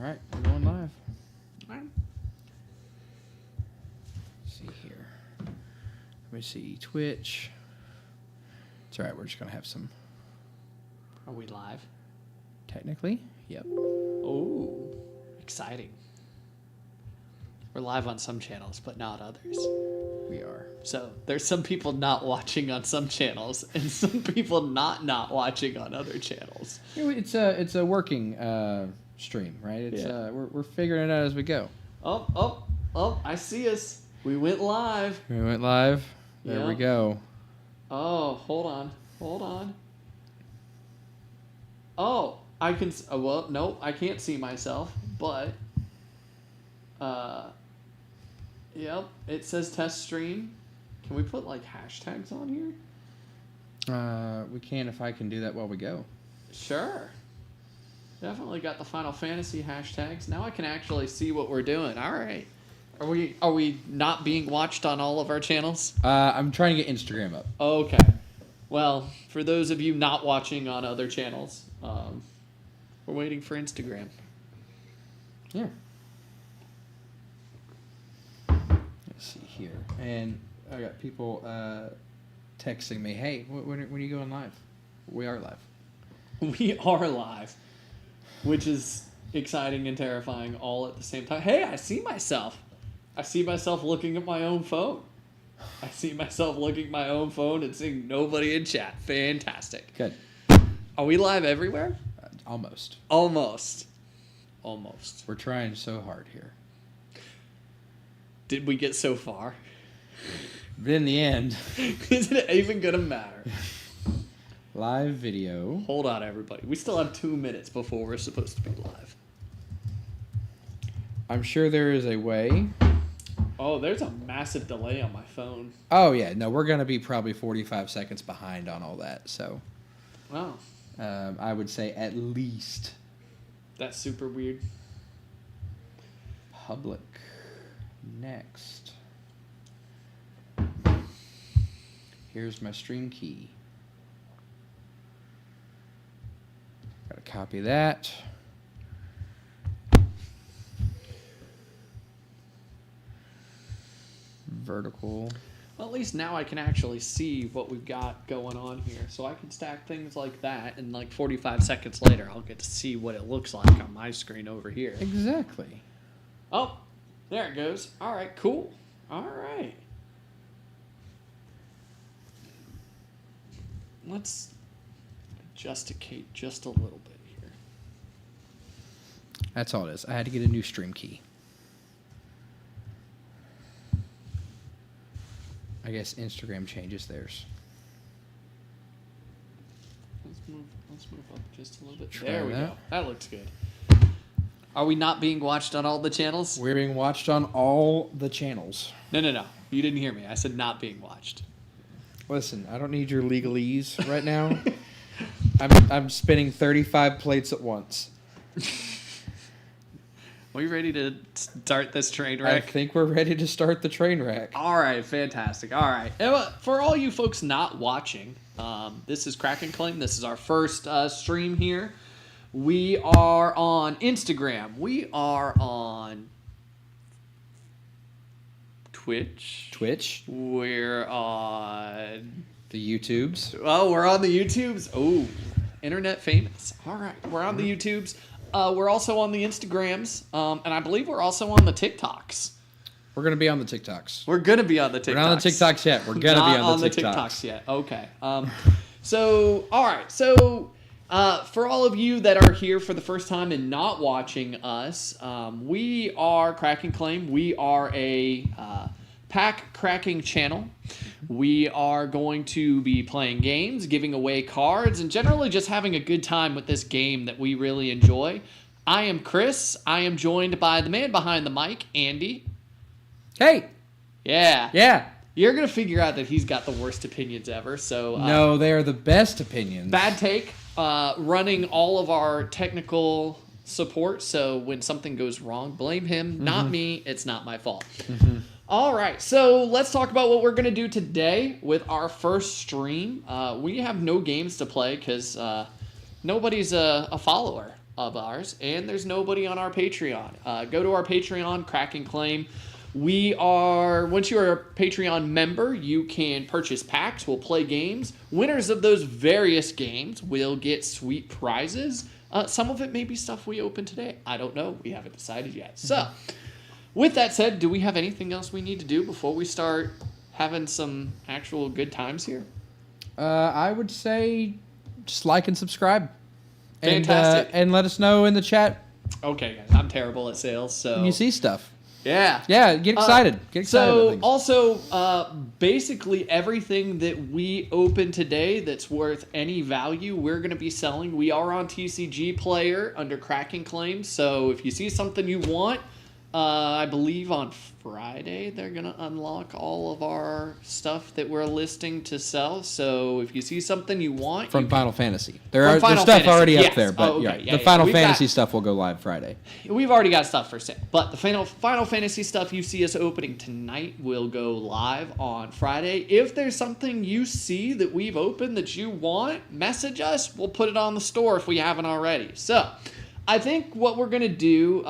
All right, we're going live. All right. Let's see here. Let me see. Twitch. It's all right. We're just going to have some. Are we live? Technically, yep. Oh, exciting. We're live on some channels, but not others. We are. So there's some people not watching on some channels and some people not watching on other channels. It's a working stream, right? It's we're figuring it out as we go. Oh, I see us. We went live. We went live. There we go. Oh, hold on. Oh, I can. Well, no, I can't see myself, but. Yep, it says test stream. Can we put like hashtags on here? We can if I can do that while we go. Sure. Definitely got the Final Fantasy hashtags. Now I can actually see what we're doing. All right. Are we not being watched on all of our channels? I'm trying to get Instagram up. Okay. Well, for those of you not watching on other channels, we're waiting for Instagram. Yeah. Let's see here. And I got people texting me, hey, when are you going live? We are live. We are live, which is exciting and terrifying all at the same time. Hey, I see myself. I see myself looking at my own phone. I see myself looking at my own phone and seeing nobody in chat. Fantastic. Good. Are we live everywhere? Almost. Almost. We're trying so hard here. Did we get so far? But in the end. Is it even going to matter? Live video. Hold on, everybody. We still have 2 minutes before we're supposed to be live. I'm sure there is a way. Oh, there's a massive delay on my phone. Oh, yeah. No, we're going to be probably 45 seconds behind on all that. So, Wow. I would say at least. That's super weird. Public. Next. Here's my stream key. Gotta copy that. Vertical. Well, at least now I can actually see what we've got going on here. So I can stack things like that, and like 45 seconds later, I'll get to see what it looks like on my screen over here. Exactly. Oh, there it goes. All right, cool. All right. Let's adjusticate just a little bit here. That's all it is. I had to get a new stream key. I guess Instagram changes theirs. Let's move up just a little bit. Try there we that. go. That looks good. Are we not being watched on all the channels? We're being watched on all the channels. No. You didn't hear me. I said not being watched. Listen, I don't need your legalese right now. I'm spinning 35 plates at once. Are we ready to start this train I wreck? think we're ready to start the train wreck. All right, fantastic. All right. For all you folks not watching, this is Krack and Claim. This is our first stream here. We are on Instagram. We are on Twitch. We're on The YouTubes. Oh, we're on the YouTubes. Oh, internet famous. All right, we're on the YouTubes. We're also on the Instagrams, and I believe we're also on the TikToks. We're going to be on the TikToks. We're going to be on the TikToks. We're not on the TikToks yet. We're going to be on the TikToks yet. Okay. So, all right. So, for all of you that are here for the first time and not watching us, we are Krack and Claim. We are a pack cracking channel. We are going to be playing games, giving away cards, and generally just having a good time with this game that we really enjoy. I am Chris. I am joined by the man behind the mic, Andy. Hey. Yeah. You're going to figure out that he's got the worst opinions ever. So no, they are the best opinions. Bad take. Running all of our technical support. So when something goes wrong, blame him, not me. It's not my fault. All right, so let's talk about what we're going to do today with our first stream. We have no games to play because nobody's a follower. of ours, and there's nobody on our Patreon. Go to our Patreon, Krack and Claim. Once you are a Patreon member, you can purchase packs. We'll play games. Winners of those various games will get sweet prizes. Some of it may be stuff we open today. I don't know. We haven't decided yet. So, with that said, do we have anything else we need to do before we start having some actual good times here? I would say just like and subscribe. Fantastic. And let us know in the chat Okay, guys. I'm terrible at sales, so... when you see stuff. Yeah. Yeah, get excited. Get excited about So, things. also, basically everything that we open today that's worth any value, we're going to be selling. We are on TCG Player under Krack and Claim, so if you see something you want, I believe on Friday they're going to unlock all of our stuff that we're listing to sell. So if you see something you want... From Final Fantasy. There's From Final stuff Fantasy, already yes. up there, but Oh, okay. the Final We've Fantasy got- stuff will go live Friday. We've already got stuff for sale, but the Final Fantasy stuff you see us opening tonight will go live on Friday. If there's something you see that we've opened that you want, message us. We'll put it on the store if we haven't already. So, I think what we're going to do...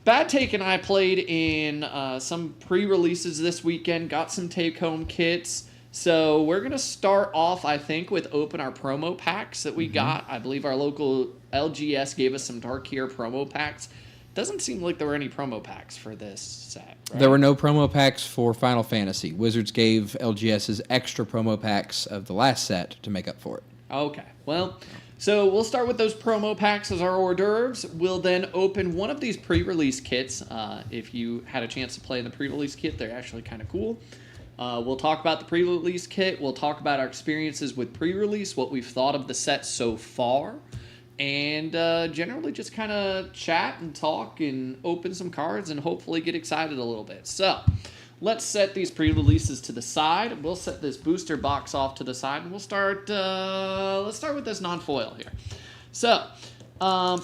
Bad Take and I played in some pre-releases this weekend, got some take-home kits. So we're going to start off, I think, with open our promo packs that we got. I believe our local LGS gave us some Dark Year promo packs. Doesn't seem like there were any promo packs for this set, right? There were no promo packs for Final Fantasy. Wizards gave LGS's extra promo packs of the last set to make up for it. Okay, well... So we'll start with those promo packs as our hors d'oeuvres. We'll then open one of these pre-release kits. If you had a chance to play in the pre-release kit, they're actually kind of cool. We'll talk about the pre-release kit. We'll talk about our experiences with pre-release, what we've thought of the set so far, and generally just kind of chat and talk and open some cards and hopefully get excited a little bit. So... let's set these pre-releases to the side. We'll set this booster box off to the side, and we'll start. Let's start with this non-foil here. So,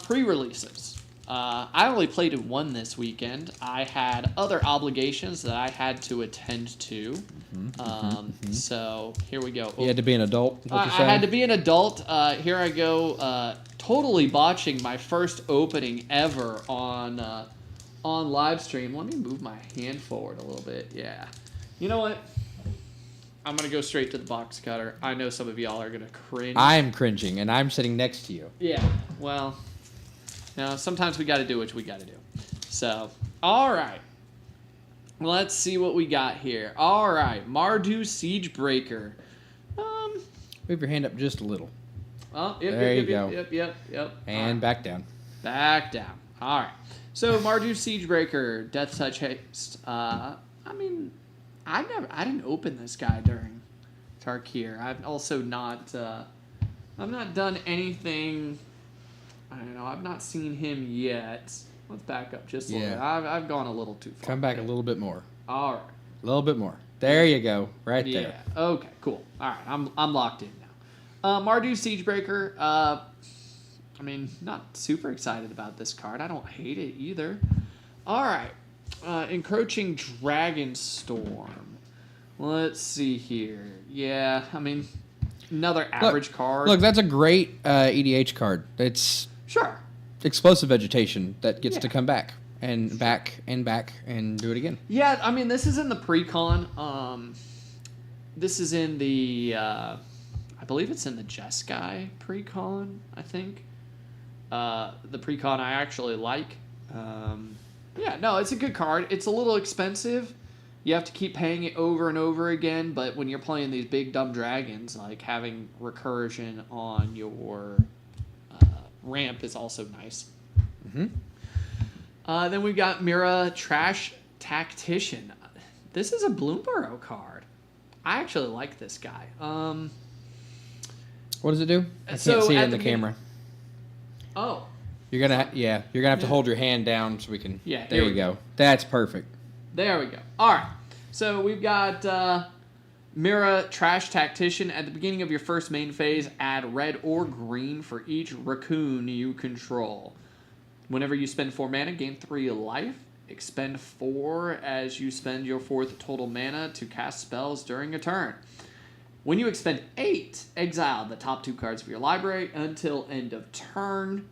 pre-releases. I only played in one this weekend. I had other obligations that I had to attend to. So here we go. You had to be an adult. I had to be an adult. Here I go. Totally botching my first opening ever on live stream. Let me move my hand forward a little bit. Yeah. You know what? I'm going to go straight to the box cutter. I know some of y'all are going to cringe. I'm cringing, and I'm sitting next to you. Yeah. Well, sometimes we got to do what we got to do. So, all right. Let's see what we got here. All right. Mardu Siegebreaker. Move your hand up just a little. Oh, There you go. Yep. And back down. Back down. All right. So Mardu Siegebreaker, Death Touch Haste. I didn't open this guy during Tarkir. I've also not. I've not done anything. I don't know. I've not seen him yet. Let's back up just a little bit. I've gone a little too far. Come back a little bit more. All right. A little bit more. There you go. Right Yeah. there. Okay. Cool. All right. I'm locked in now. Mardu Siegebreaker. Not super excited about this card. I don't hate it either. All right. Encroaching Dragon Storm. Let's see here. Yeah, another average card. Look, that's a great EDH card. It's Sure. explosive vegetation that gets to come back and back and back and do it again. Yeah, this is in the pre-con. This is in the... I believe it's in the Jeskai pre-con, I think. The pre-con I actually like. It's a good card. It's a little expensive. You have to keep paying it over and over again, but when you're playing these big dumb dragons, like having recursion on your ramp is also nice. Then we've got Mira Trash Tactician. This is a Bloomburrow card. I actually like this guy. What does it do? I So can't see it at in the the camera. Oh. You're gonna have to hold your hand down so we can. Yeah, There here you we go. That's perfect. There we go. All right. So we've got Mira Trash Tactician. At the beginning of your first main phase, add red or green for each raccoon you control. Whenever you spend 4 mana, gain 3 life. Expend 4 as you spend your 4th total mana to cast spells during a turn. When you expend 8, exile the top 2 cards of your library until end of turn.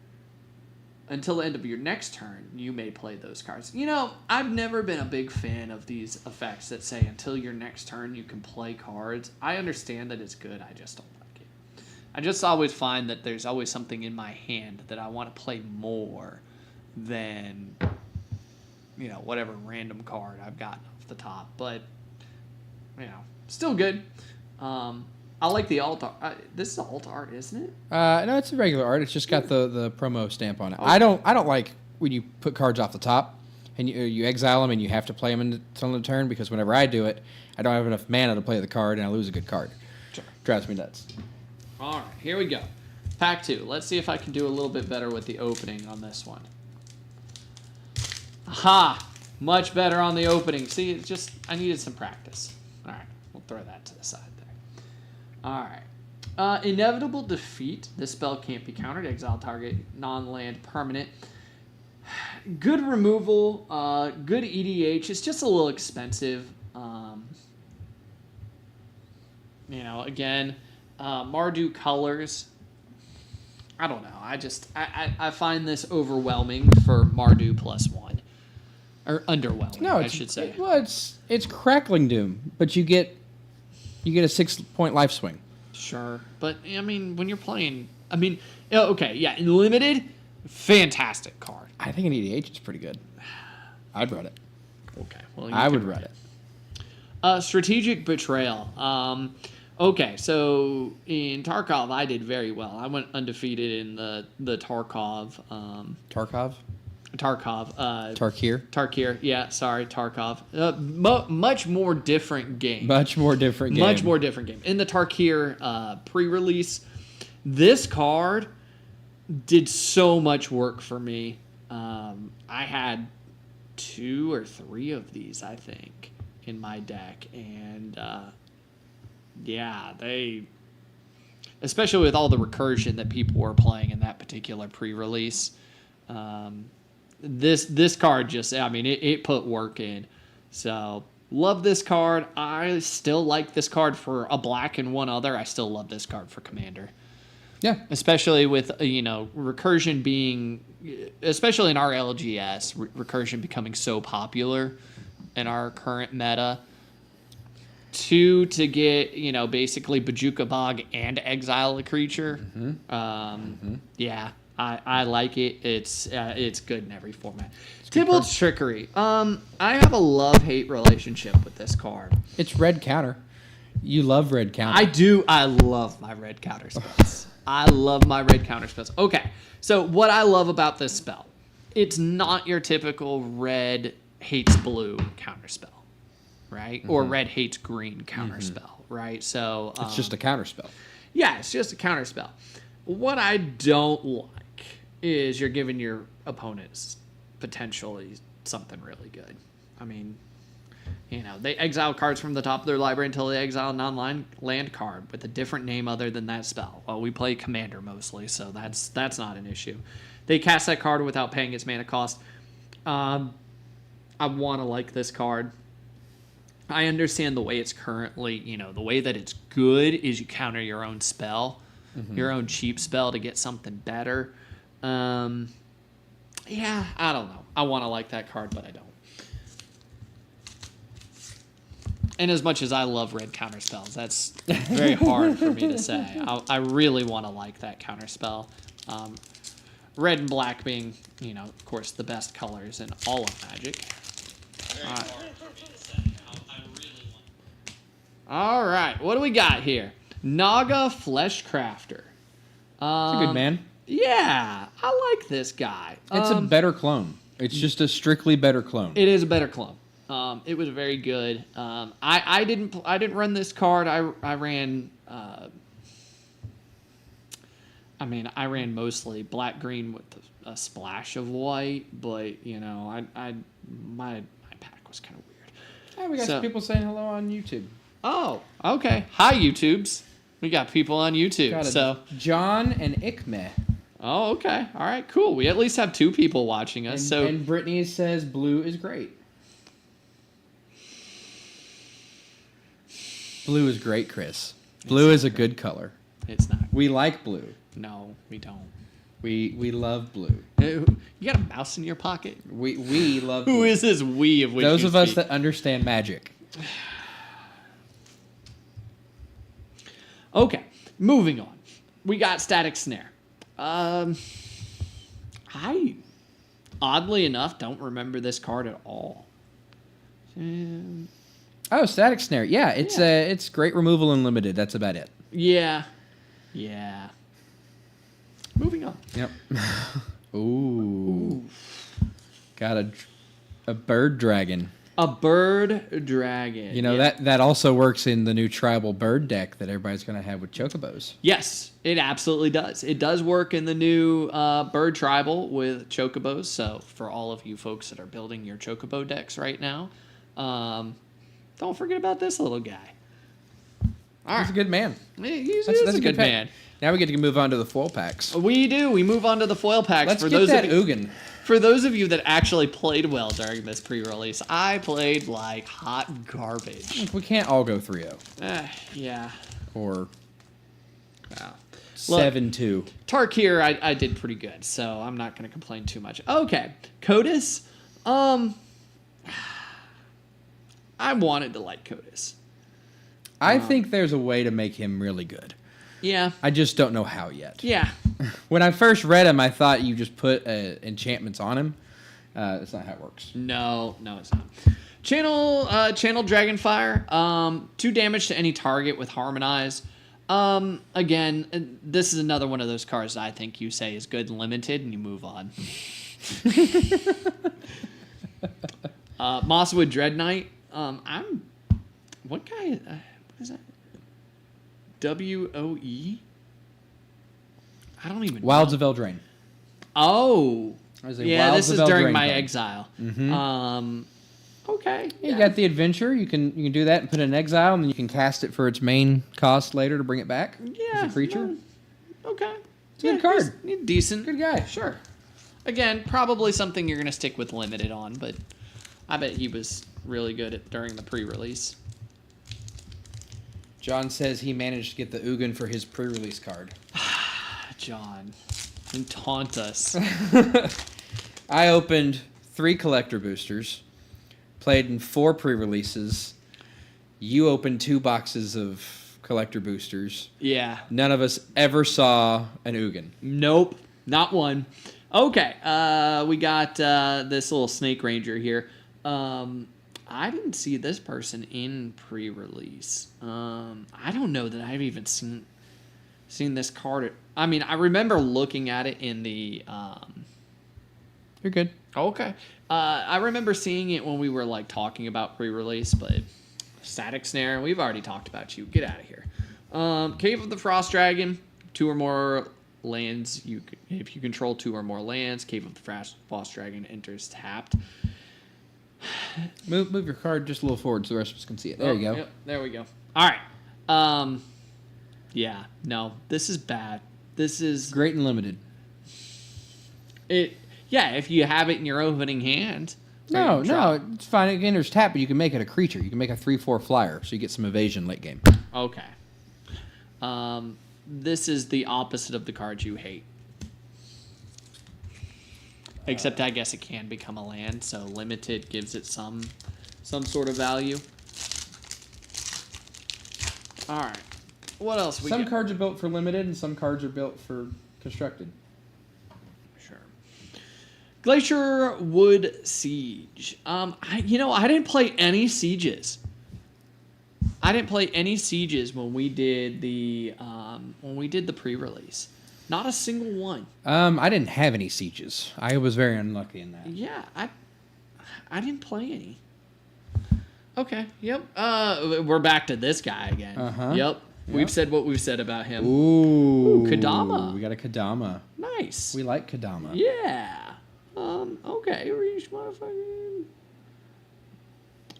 until the end of your next turn, you may play those cards. You know, I've never been a big fan of these effects that say until your next turn you can play cards. I understand that it's good, I just don't like it. I just always find that there's always something in my hand that I want to play more than, you know, whatever random card I've gotten off the top. But, you know, still good. I like the alt art. This is alt art, isn't it? No, it's a regular art. It's just got the promo stamp on it. Okay. I don't like when you put cards off the top and you exile them and you have to play them until the turn, because whenever I do it, I don't have enough mana to play the card and I lose a good card. Sure. Drives me nuts. All right, here we go. Pack 2. Let's see if I can do a little bit better with the opening on this one. Aha! Much better on the opening. See, it's just, I needed some practice. All right, we'll throw that to the side there. All right. Inevitable Defeat. This spell can't be countered. Exile target non-land permanent. Good removal. Good EDH. It's just a little expensive. You know, again, Mardu colors. I don't know. I find this overwhelming for Mardu +1. Or underwhelming, I should say. It's Crackling Doom, but you get a 6-point life swing. Sure. But, I mean, when you're playing... I mean, okay, yeah, in Limited, fantastic card. I think in EDH it's pretty good. I'd run it. Okay. Well, I would run it. Strategic Betrayal. Okay, so in Tarkov, I did very well. I went undefeated in the Tarkov. Tarkov? Tarkov. Tarkir, yeah, sorry, Tarkov. Much more different game. Much more different game. In the Tarkir pre-release, this card did so much work for me. I had 2 or 3 of these, I think, in my deck. And, yeah, they... Especially with all the recursion that people were playing in that particular pre-release. This card just, I mean, it put work in. So, love this card. I still like this card for a black and one other. I still love this card for Commander. Yeah. Especially with, you know, recursion being, especially in our LGS, recursion becoming so popular in our current meta. 2, to get, you know, basically Bajuka Bog and exile a creature. Yeah. I like it. It's good in every format. Tybalt's Trickery. I have a love-hate relationship with this card. It's red counter. You love red counter. I do. I love my red counter spells. Okay, so what I love about this spell, it's not your typical red hates blue counter spell, right? Or red hates green counter spell, right? So it's just a counter spell. Yeah, it's just a counter spell. What I don't like is you're giving your opponents potentially something really good. I mean, you know, they exile cards from the top of their library until they exile a non-land card with a different name other than that spell. Well, we play Commander mostly, so that's not an issue. They cast that card without paying its mana cost. I want to like this card. I understand the way it's currently, you know, the way that it's good is you counter your own spell, your own cheap spell to get something better. Yeah, I don't know. I want to like that card, but I don't. And as much as I love red counter spells, that's very hard for me to say. I really want to like that counter spell. Red and black being, you know, of course, the best colors in all of Magic. All right, what do we got here? Naga Fleshcrafter. It's a good man. Yeah, I like this guy. It's a better clone. It's just a strictly better clone. It is a better clone. It was very good. I didn't run this card. I ran. I ran mostly black green with a splash of white, but you know, my pack was kind of weird. Yeah, we got some people saying hello on YouTube. Oh, okay. Hi, YouTubes. We got people on YouTube. So John and Ikme. Oh, okay. All right, cool. We at least have 2 people watching us. And Brittany says blue is great. Blue is great, Chris. Blue is a good color. It's not. We like blue. No, we don't. We love blue. You got a mouse in your pocket? We love Who blue. is this we of which Those you of us speak? that understand magic. Okay, moving on. We got Static Snare. I, oddly enough, don't remember this card at all. Oh, Static Snare. Yeah, it's great removal and limited. That's about it. Yeah. Moving on. Yep. Ooh. Got a bird dragon. A bird dragon. You know, that also works in the new tribal bird deck that everybody's going to have with chocobos. Yes, it absolutely does. It does work in the new bird tribal with chocobos. So for all of you folks that are building your chocobo decks right now, don't forget about this little guy. All right. He's a good man. He's That's a good pack. man. Now we get to move on to the foil packs. We do. We move on to the foil packs. Let's for get those that of you, Ugin. For those of you that actually played well during this pre-release, I played like hot garbage. We can't all go 3-0 Yeah. or Wow. 7-2. Tarkir, I did pretty good, so I'm not going to complain too much. Okay. Codis. I wanted to like Codis. I think there's a way to make him really good. Yeah. I just don't know how yet. Yeah. When I first read him, I thought you just put enchantments on him. That's not how it works. No, it's not. Channel Dragonfire. 2 damage to any target with Harmonize. Again, this is another one of those cards that I think you say is good and limited, and you move on. Mosswood Dread Knight. What guy? What is that? WOE? I don't even Wilds know. of Eldraine. Oh. Yeah, Wilds this is of during Eldraine my card. exile. Mm-hmm. Okay. You got the adventure. You can do that and put it in exile, and then you can cast it for its main cost later to bring it back. Yeah. As a creature. Okay. It's a good card. He's decent. Good guy. Sure. Again, probably something you're going to stick with limited on, but I bet he was really good during the pre-release. John says he managed to get the Ugin for his pre-release card. John. And taunt us. I opened 3 collector boosters, played in 4 pre-releases. You opened 2 boxes of collector boosters. Yeah. None of us ever saw an Ugin. Nope. Not one. Okay. We got this little Snake Ranger here. I didn't see this person in pre-release. I don't know that I've even seen this card. I mean, I remember looking at it in the... You're good. Okay. I remember seeing it when we were like talking about pre-release, but Static Snare, we've already talked about you. Get out of here. Cave of the Frost Dragon, 2 or more lands. If you control 2 or more lands, Cave of the Frost Dragon enters tapped. Move your card just a little forward so the rest of us can see it. There you go. Yep, there we go. All right. Yeah. No, this is bad. This is Great and limited. it. Yeah, if you have it in your opening hand. No, it's fine. It enters tap, but you can make it a creature. You can make a 3/4 flyer, so you get some evasion late game. Okay. This is the opposite of the cards you hate. Except I guess it can become a land, so limited gives it some sort of value. All right. What else we Some got? cards are built for limited, and some cards are built for constructed. Sure. Glacier Wood Siege. I didn't play any sieges. I didn't play any sieges when we did the pre-release. Not a single one. I didn't have any sieges. I was very unlucky in that. Yeah, I didn't play any. Okay. Yep. We're back to this guy again. Uh-huh. Yep. We've said what we've said about him. Ooh, Kadama. We got a Kadama. Nice. We like Kadama. Yeah. Okay. Reach modifier.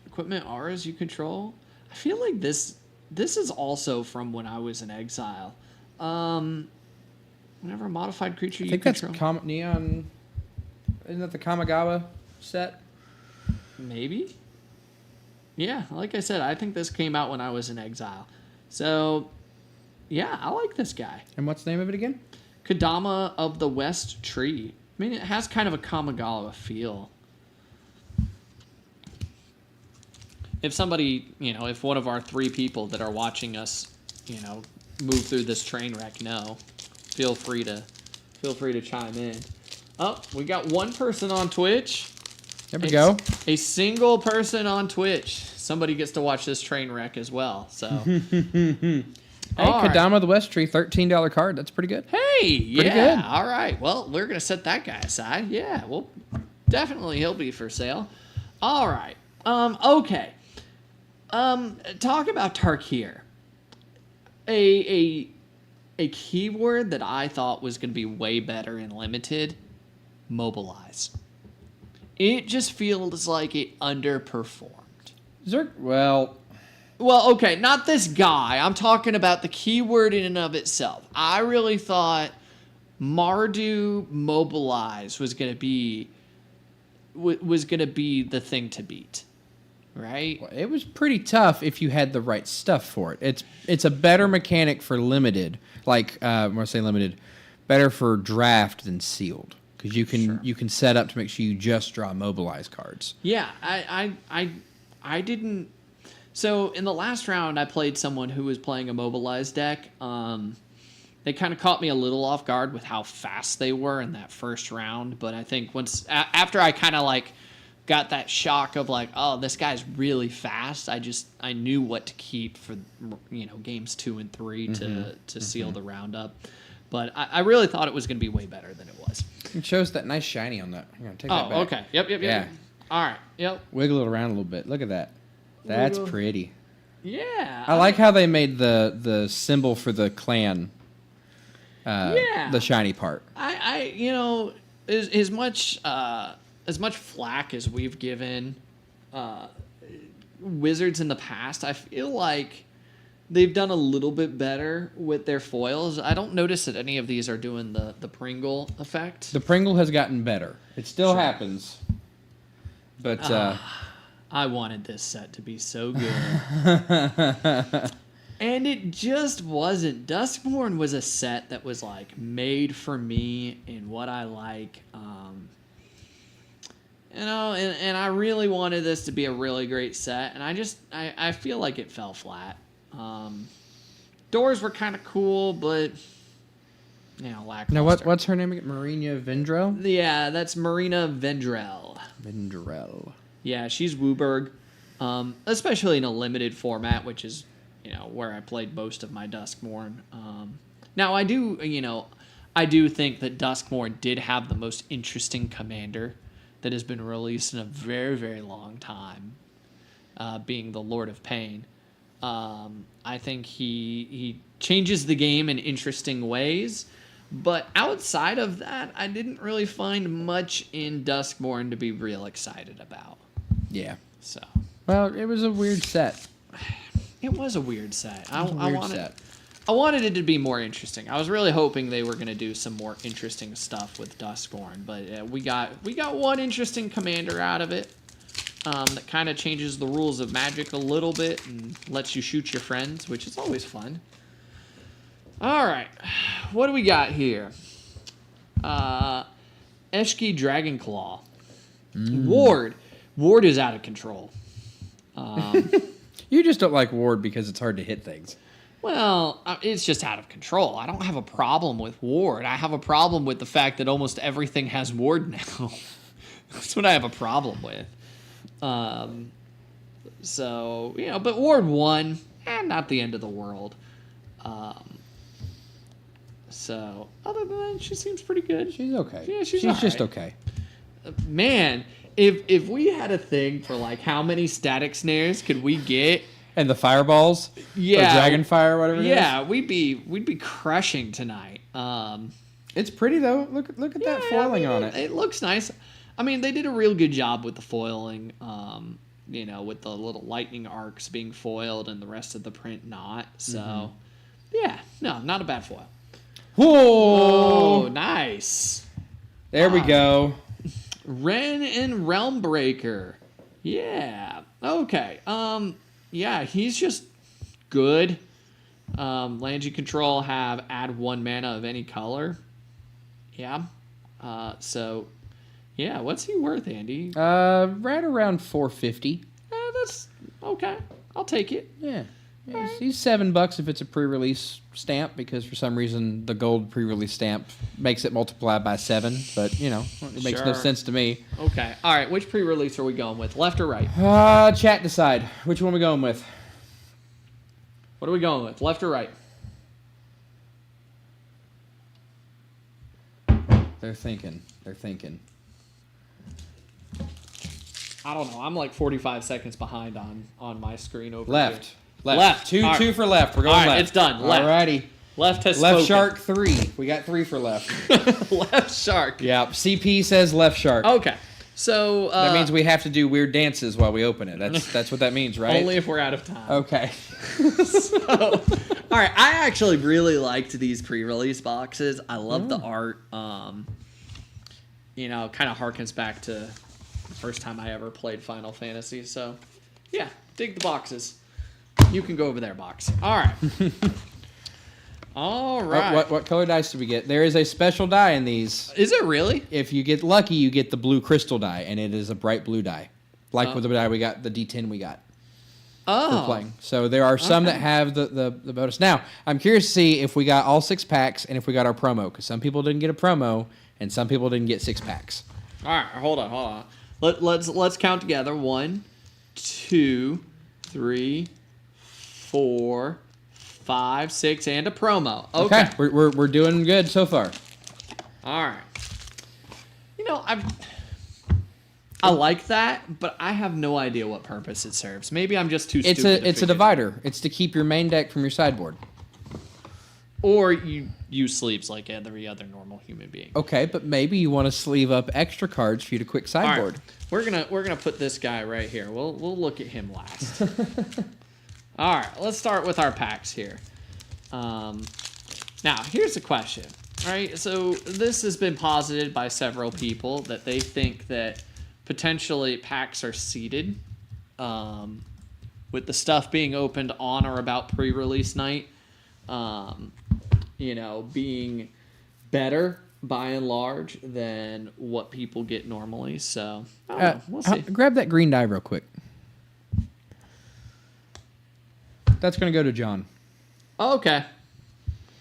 Equipment auras you control. I feel like this is also from when I was in exile. Whenever a modified creature you control. I think that's Neon. Isn't that the Kamigawa set? Maybe. Yeah, like I said, I think this came out when I was in exile. So, yeah, I like this guy. And what's the name of it again? Kadama of the West Tree. I mean, it has kind of a Kamigawa feel. If somebody, if one of our 3 people that are watching us, move through this train wreck know, feel free to chime in. Oh, we got one person on Twitch. There we go. A single person on Twitch. Somebody gets to watch this train wreck as well. So, hey, Kadama of the West Tree, $13 card. That's pretty good. Hey, pretty yeah. Good. All right. Well, we're gonna set that guy aside. Yeah. Well, definitely he'll be for sale. All right. Okay. Talk about Tarkir. A keyword that I thought was going to be way better in limited, mobilize. It just feels like it underperformed. Well, okay, not this guy. I'm talking about the keyword in and of itself. I really thought Mardu mobilize was going to be the thing to beat. Right? It was pretty tough if you had the right stuff for it. It's a better mechanic for limited, when I say limited, better for draft than sealed, because you can set up to make sure you just draw mobilize cards. Yeah, I didn't. So in the last round, I played someone who was playing a mobilize deck. They kind of caught me a little off guard with how fast they were in that first round, but I think after I kind of got that shock of oh, this guy's really fast. I knew what to keep for games 2 and 3 to seal the round up. But I really thought it was going to be way better than it was. It shows that nice shiny on that. Hang on, take that back. Oh, okay. Yep. Yeah. All right. Yep. Wiggle it around a little bit. Look at that. That's Wiggle. pretty. Yeah. I like how they made the symbol for the clan. The shiny part. As much flack as we've given Wizards in the past, I feel like they've done a little bit better with their foils. I don't notice that any of these are doing the Pringle effect. The Pringle has gotten better. It still happens. But I wanted this set to be so good. And it just wasn't. Duskborn was a set that was made for me in what I like. And I really wanted this to be a really great set, and I feel like it fell flat. Doors were kind of cool, but lackluster. Now what's her name again? Marina Vendrell? Yeah, that's Marina Vendrell. Vendrell. Yeah, she's Wooburg, especially in a limited format, which is where I played most of my Duskborn. Now I do think that Duskborn did have the most interesting commander that has been released in a very, very long time, being the Lord of Pain. I think he changes the game in interesting ways, but outside of that, I didn't really find much in Duskborn to be real excited about. Yeah. So. Well, it was a weird set. It was a weird set. I wanted it to be more interesting. I was really hoping they were going to do some more interesting stuff with Duskborn, but we got one interesting commander out of it that kind of changes the rules of Magic a little bit and lets you shoot your friends, which is always fun. All right, what do we got here? Eshki Dragonclaw. Ward is out of control. You just don't like Ward because it's hard to hit things. Well, it's just out of control. I don't have a problem with Ward. I have a problem with the fact that almost everything has Ward now. That's what I have a problem with. But Ward won, and not the end of the world. So, other than that, she seems pretty good. She's okay. Yeah, she's just okay. Man, if we had a thing for how many static snares could we get? And the fireballs? Yeah. Or Dragonfire, whatever it is? Yeah, we'd be crushing tonight. It's pretty, though. Look at that foiling on it. It looks nice. I mean, they did a real good job with the foiling, with the little lightning arcs being foiled and the rest of the print not. So, not a bad foil. Whoa! Oh, nice. There we go. Ren and Realmbreaker. Yeah. Okay. Yeah, he's just good. Lands you control have add 1 mana of any color. Yeah. So, yeah, what's he worth, Andy? Right around 450. That's okay. I'll take it. Yeah. He's $7 if it's a pre-release stamp, because for some reason the gold pre-release stamp makes it multiply by 7. But it makes no Sure. sense to me. Okay. All right. Which pre-release are we going with? Left or right? Chat decide which one we going with. What are we going with? Left or right? They're thinking. I don't know. I'm like 45 seconds behind on my screen over Left. here. Left. Two All right. for left. We're going All right, left. it's done. Left. Alrighty. Left has Left spoken. shark 3. We got 3 for left. Left shark. Yeah. CP says left shark. Okay. So That means we have to do weird dances while we open it. That's what that means, right? only if we're out of time. Okay. So, all right. I actually really liked these pre-release boxes. I love the art. Kind of harkens back to the first time I ever played Final Fantasy. So, yeah, dig the boxes. You can go over there, box. All right. All right. What color dice do we get? There is a special die in these. Is it really? If you get lucky, you get the blue crystal die, and it is a bright blue die, like with the die we got, the D10 we got for playing. So there are some that have the bonus. Now, I'm curious to see if we got all 6 packs and if we got our promo, because some people didn't get a promo and some people didn't get 6 packs. All right. Hold on. Let's count together. 1, 2, 3, 4, 5, 6, and a promo. Okay. We're doing good so far. All right. I like that, but I have no idea what purpose it serves. Maybe I'm just too stupid. It's a divider. It's to keep your main deck from your sideboard. Or you use sleeves like every other normal human being. Okay, but maybe you want to sleeve up extra cards for you to quick sideboard. All right. We're gonna put this guy right here. We'll look at him last. All right, let's start with our packs here. Now, here's the question. All right, so this has been posited by several people that they think that potentially packs are seeded with the stuff being opened on or about pre-release night, being better by and large than what people get normally. So, I don't know. We'll see. Grab that green die real quick. That's going to go to John. Oh, okay.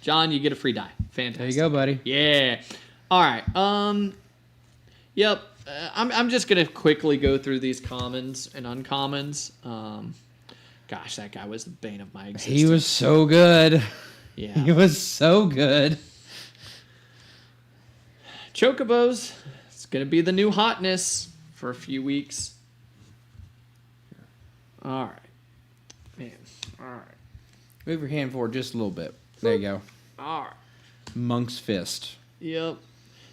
John, you get a free die. Fantastic. There you go, buddy. Yeah. All right. Yep. I'm just gonna quickly go through these commons and uncommons. Gosh, that guy was the bane of my existence. He was so good. Yeah. He was so good. Chocobos. It's gonna be the new hotness for a few weeks. All right. Man. All right. Move your hand forward just a little bit. There you go. All right. Monk's Fist. Yep.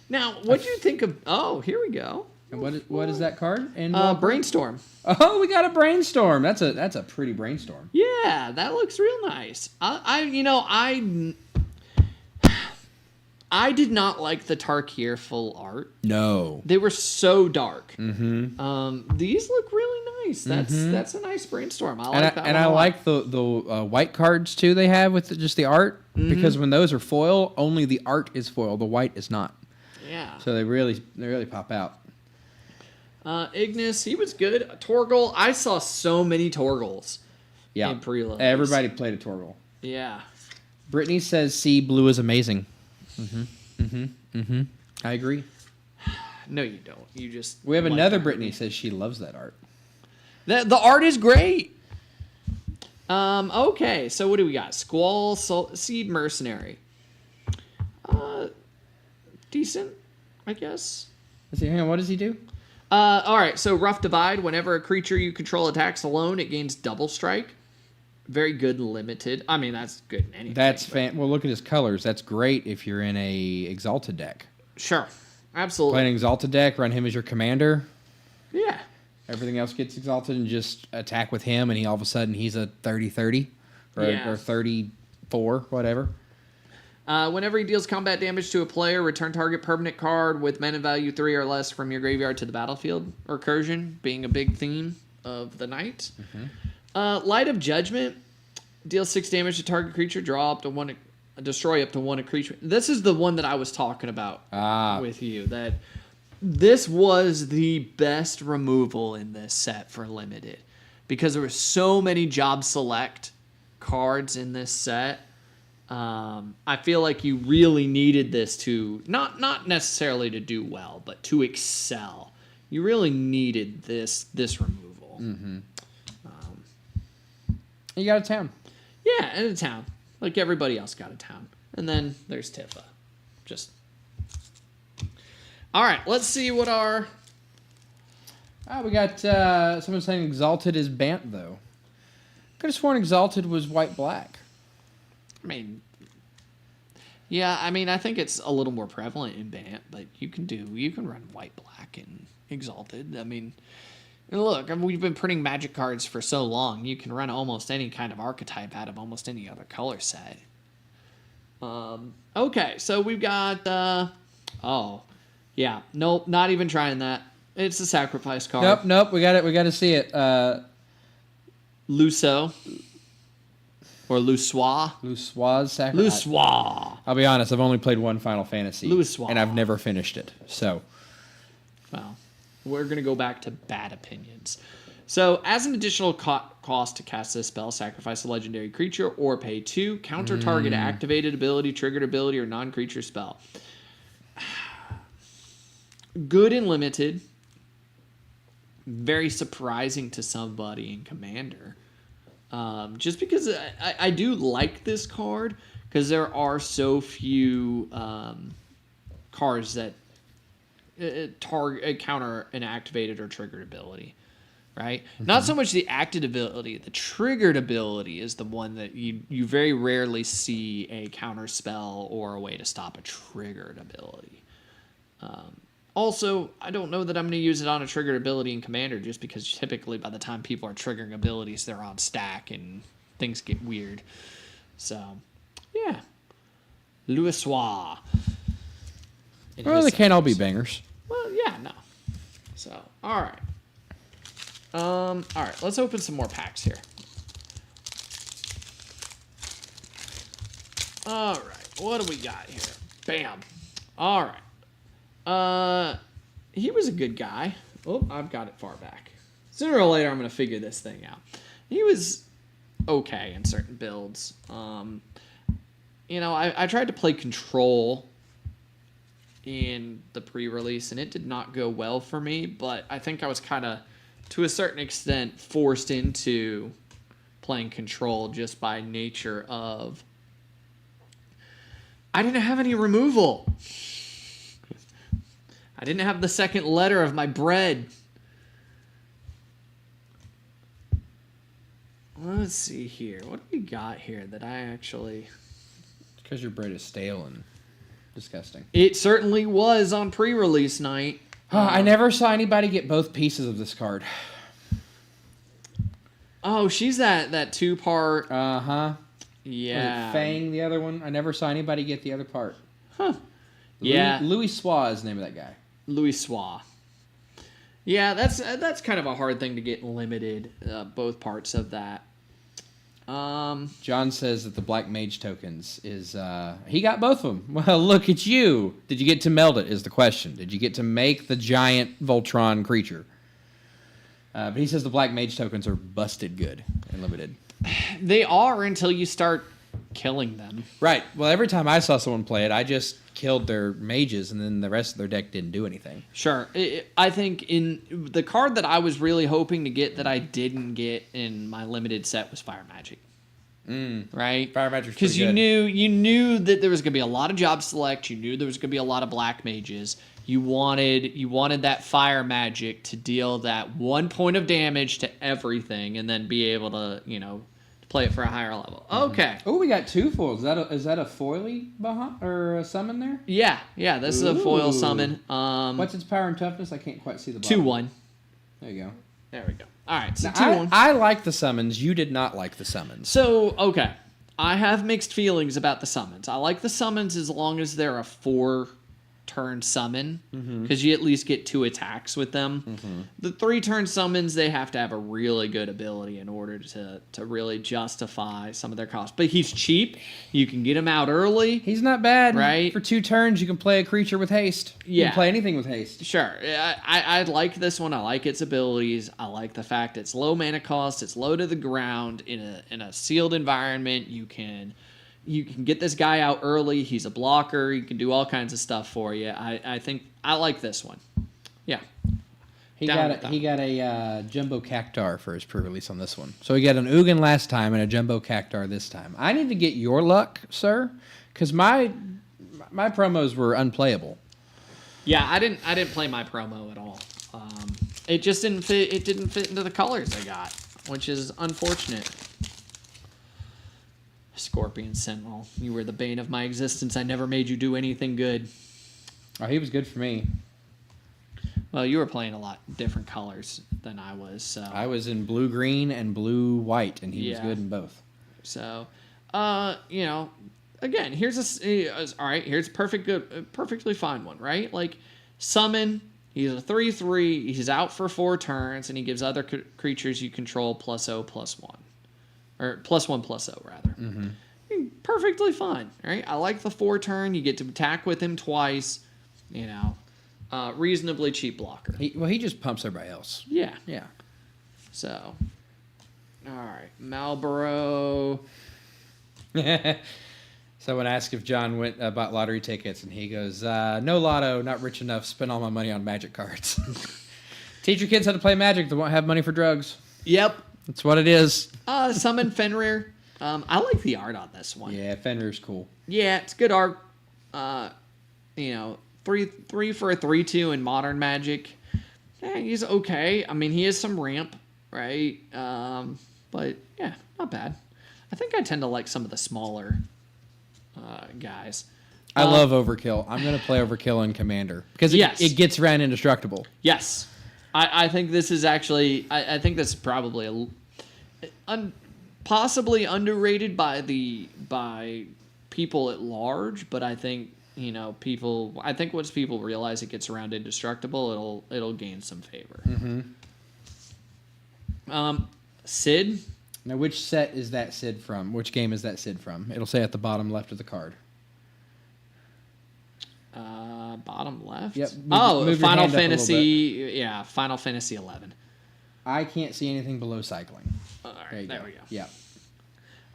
Now, what do you think of? Oh, here we go. And what is that card? And Brainstorm. Oh, we got a brainstorm. That's a pretty brainstorm. Yeah, that looks real nice. I did not like the Tarkir full art. No. They were so dark. Mm-hmm. These look really nice. That's a nice brainstorm. I like that. And I like the white cards too. They have with just the art, because when those are foil, only the art is foil. The white is not. Yeah. So they really pop out. Ignis, he was good. Torgal, I saw so many Torgals. Yeah. In pre-release. Everybody played a Torgal. Yeah. Brittany says, "See, blue is amazing." I agree. No, you don't. You just. We have like another art. Brittany says she loves that art. The art is great. Okay, so what do we got? Squall Seed Mercenary. Decent, I guess. Let's see, hang on, what does he do? All right, so Rough Divide. Whenever a creature you control attacks alone, it gains double strike. Very good and limited. I mean, that's good in anything. That's well, look at his colors. That's great if you're in a Exalted deck. Sure, absolutely. Play an Exalted deck, run him as your commander. Yeah. Everything else gets exalted and just attack with him, and he all of a sudden he's a 30-30 or 34, whatever. Whenever he deals combat damage to a player, return target permanent card with mana value 3 or less from your graveyard to the battlefield. Recursion being a big theme of the night. Light of Judgment. Deals 6 damage to target creature. Draw up to 1 destroy up to one creature. This is the one that I was talking about with you. That this was the best removal in this set for limited, because there were so many job select cards in this set. I feel like you really needed this to not necessarily to do well, but to excel. You really needed this removal. Mm-hmm. You got a town. Yeah, and a town. Like everybody else got a town. And then there's Tifa. Just. All right, let's see what our... We got someone saying Exalted is Bant, though. Could have sworn Exalted was white-black. I mean... Yeah, I mean, I think it's a little more prevalent in Bant, but you can run white-black and Exalted. I mean... And look, we've been printing Magic cards for so long, you can run almost any kind of archetype out of almost any other color set. Okay, so we've got... yeah, nope, not even trying that. It's a sacrifice card. Nope, we got it. We got to see it. Luso. Or Lusois. Lusois sacrifice. Lusois. I'll be honest, I've only played one Final Fantasy. Lusois. And I've never finished it, so... Well... We're going to go back to bad opinions. So, as an additional cost to cast this spell, sacrifice a legendary creature or pay 2. Counter target activated ability, triggered ability, or non-creature spell. Good and limited. Very surprising to somebody in Commander. Just because I do like this card, because there are so few cards that counter an activated or triggered ability, right? Mm-hmm. Not so much the acted ability, the triggered ability is the one that you very rarely see a counter spell or a way to stop a triggered ability. Also, I don't know that I'm going to use it on a triggered ability in Commander, just because typically by the time people are triggering abilities, they're on stack and things get weird. So, yeah. Lusois. Well, they can't all be bangers. Well, yeah, no. So, all right. All right, let's open some more packs here. All right, what do we got here? Bam. All right. He was a good guy. Oh, I've got it far back. Sooner or later, I'm going to figure this thing out. He was okay in certain builds. I tried to play Control in the pre-release, and it did not go well for me, but I think I was kind of, to a certain extent, forced into playing Control just by nature of... I didn't have any removal. I didn't have the second letter of my bread. Let's see here. What do we got here that I actually... It's because your bread is stale and... disgusting. It certainly was on pre-release night. I never saw anybody get both pieces of this card. Oh, she's that two-part... Uh-huh. Yeah. Was it Fang, the other one? I never saw anybody get the other part. Huh. Yeah. Louis Sois is the name of that guy. Louis Sois. Yeah, that's kind of a hard thing to get limited, both parts of that. John says that the Black Mage tokens is... he got both of them. Well, look at you. Did you get to meld it is the question. Did you get to make the giant Voltron creature? But he says the Black Mage tokens are busted good and limited. They are until you start killing them. Right. Well, every time I saw someone play it, I just killed their mages, and then the rest of their deck didn't do anything. Sure. I think in the card that I was really hoping to get that I didn't get in my limited set was Fire Magic. Right? Fire Magic's because you knew that there was going to be a lot of job select. You knew there was going to be a lot of black mages. You wanted that Fire Magic to deal that 1 point of damage to everything, and then be able to play it for a higher level. Okay. Oh, we got 2 foils. Is that a foily or a summon there? Yeah. This is a foil summon. What's its power and toughness? I can't quite see the bottom. 2/1. There you go. There we go. All right. So now, 2/1. I like the summons. You did not like the summons. So okay, I have mixed feelings about the summons. I like the summons as long as they're a 4 turn summon because you at least get 2 attacks with them. The 3-turn summons, they have to have a really good ability in order to really justify some of their costs. But he's cheap. You can get him out early. He's not bad. Right. For 2 turns, you can play a creature with haste. You can play anything with haste. Sure. I like this one. I like its abilities. I like the fact it's low mana cost. It's low to the ground in a sealed environment. You can get this guy out early. He's a blocker. He can do all kinds of stuff for you. I think I like this one. Yeah. He got a Jumbo Cactar for his pre-release on this one. So he got an Ugin last time and a Jumbo Cactar this time. I need to get your luck, sir, because my promos were unplayable. Yeah, I didn't play my promo at all. It just didn't fit. It didn't fit into the colors I got, which is unfortunate. Scorpion Sentinel, you were the bane of my existence. I never made you do anything good. Oh, he was good for me. Well, you were playing a lot different colors than I was. So I was in blue-green and blue-white, and he was good in both. So, again, here's here's perfectly fine one, right? Like, summon. He's a 3/3. He's out for 4 turns, and he gives other creatures you control +0/+1. Or +1/+0, rather. Perfectly fine, right? I like the 4-turn. You get to attack with him twice. Reasonably cheap blocker. He just pumps everybody else. Yeah. Yeah. So, all right. Marlboro. Someone asked if John bought lottery tickets, and he goes, no lotto, not rich enough, spend all my money on Magic cards. Teach your kids how to play Magic. They won't have money for drugs. Yep. That's what it is. Summon Fenrir. I like the art on this one. Yeah, Fenrir's cool. Yeah, it's good art. 3 for a 3/2 in Modern Magic. Yeah, he's okay. I mean, he has some ramp, right? But yeah, not bad. I think I tend to like some of the smaller guys. I love Overkill. I'm going to play Overkill in Commander because it gets ran indestructible. Yes. I think this is actually, I think this is probably possibly underrated by people at large, but I think, I think once people realize it gets around indestructible, it'll gain some favor. Sid. Now, which set is that Sid from? Which game is that Sid from? It'll say at the bottom left of the card. Bottom left? Yep. Move Final Fantasy. Yeah, Final Fantasy 11. I can't see anything below cycling. All right, there we go. Yeah.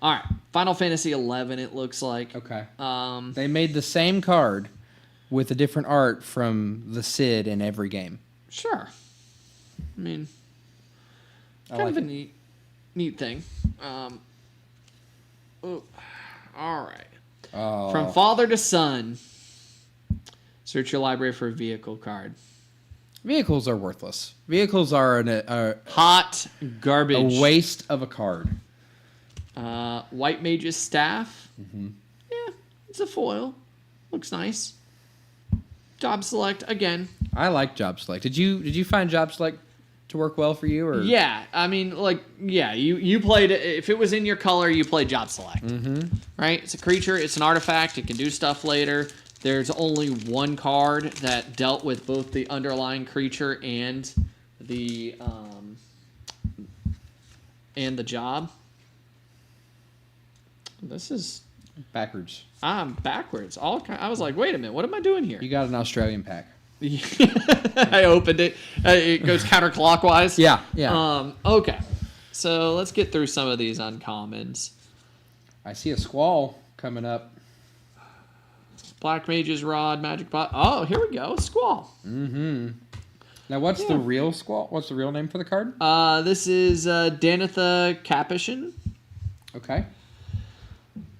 All right, Final Fantasy 11. It looks like. Okay. They made the same card with a different art from the Sid in every game. Sure. I mean, kind of a neat thing. All right. From father to son. Search your library for a vehicle card. Vehicles are worthless. Vehicles are hot garbage. A waste of a card. White Mage's Staff. Yeah, it's a foil. Looks nice. Job Select again. I like Job Select. Did you find Job Select to work well for you? Or yeah, I mean, you played it. If it was in your color, you played Job Select. Right? It's a creature. It's an artifact. It can do stuff later. There's only one card that dealt with both the underlying creature and the job. This is backwards. I'm backwards. I was like, wait a minute, what am I doing here? You got an Australian pack. I opened it. It goes counterclockwise. Yeah. Okay. So let's get through some of these uncommons. I see a Squall coming up. Black Mage's Rod, Magic Pot. Oh, here we go. Squall. Now, what's the real Squall? What's the real name for the card? This is Danitha Capuchin. Okay.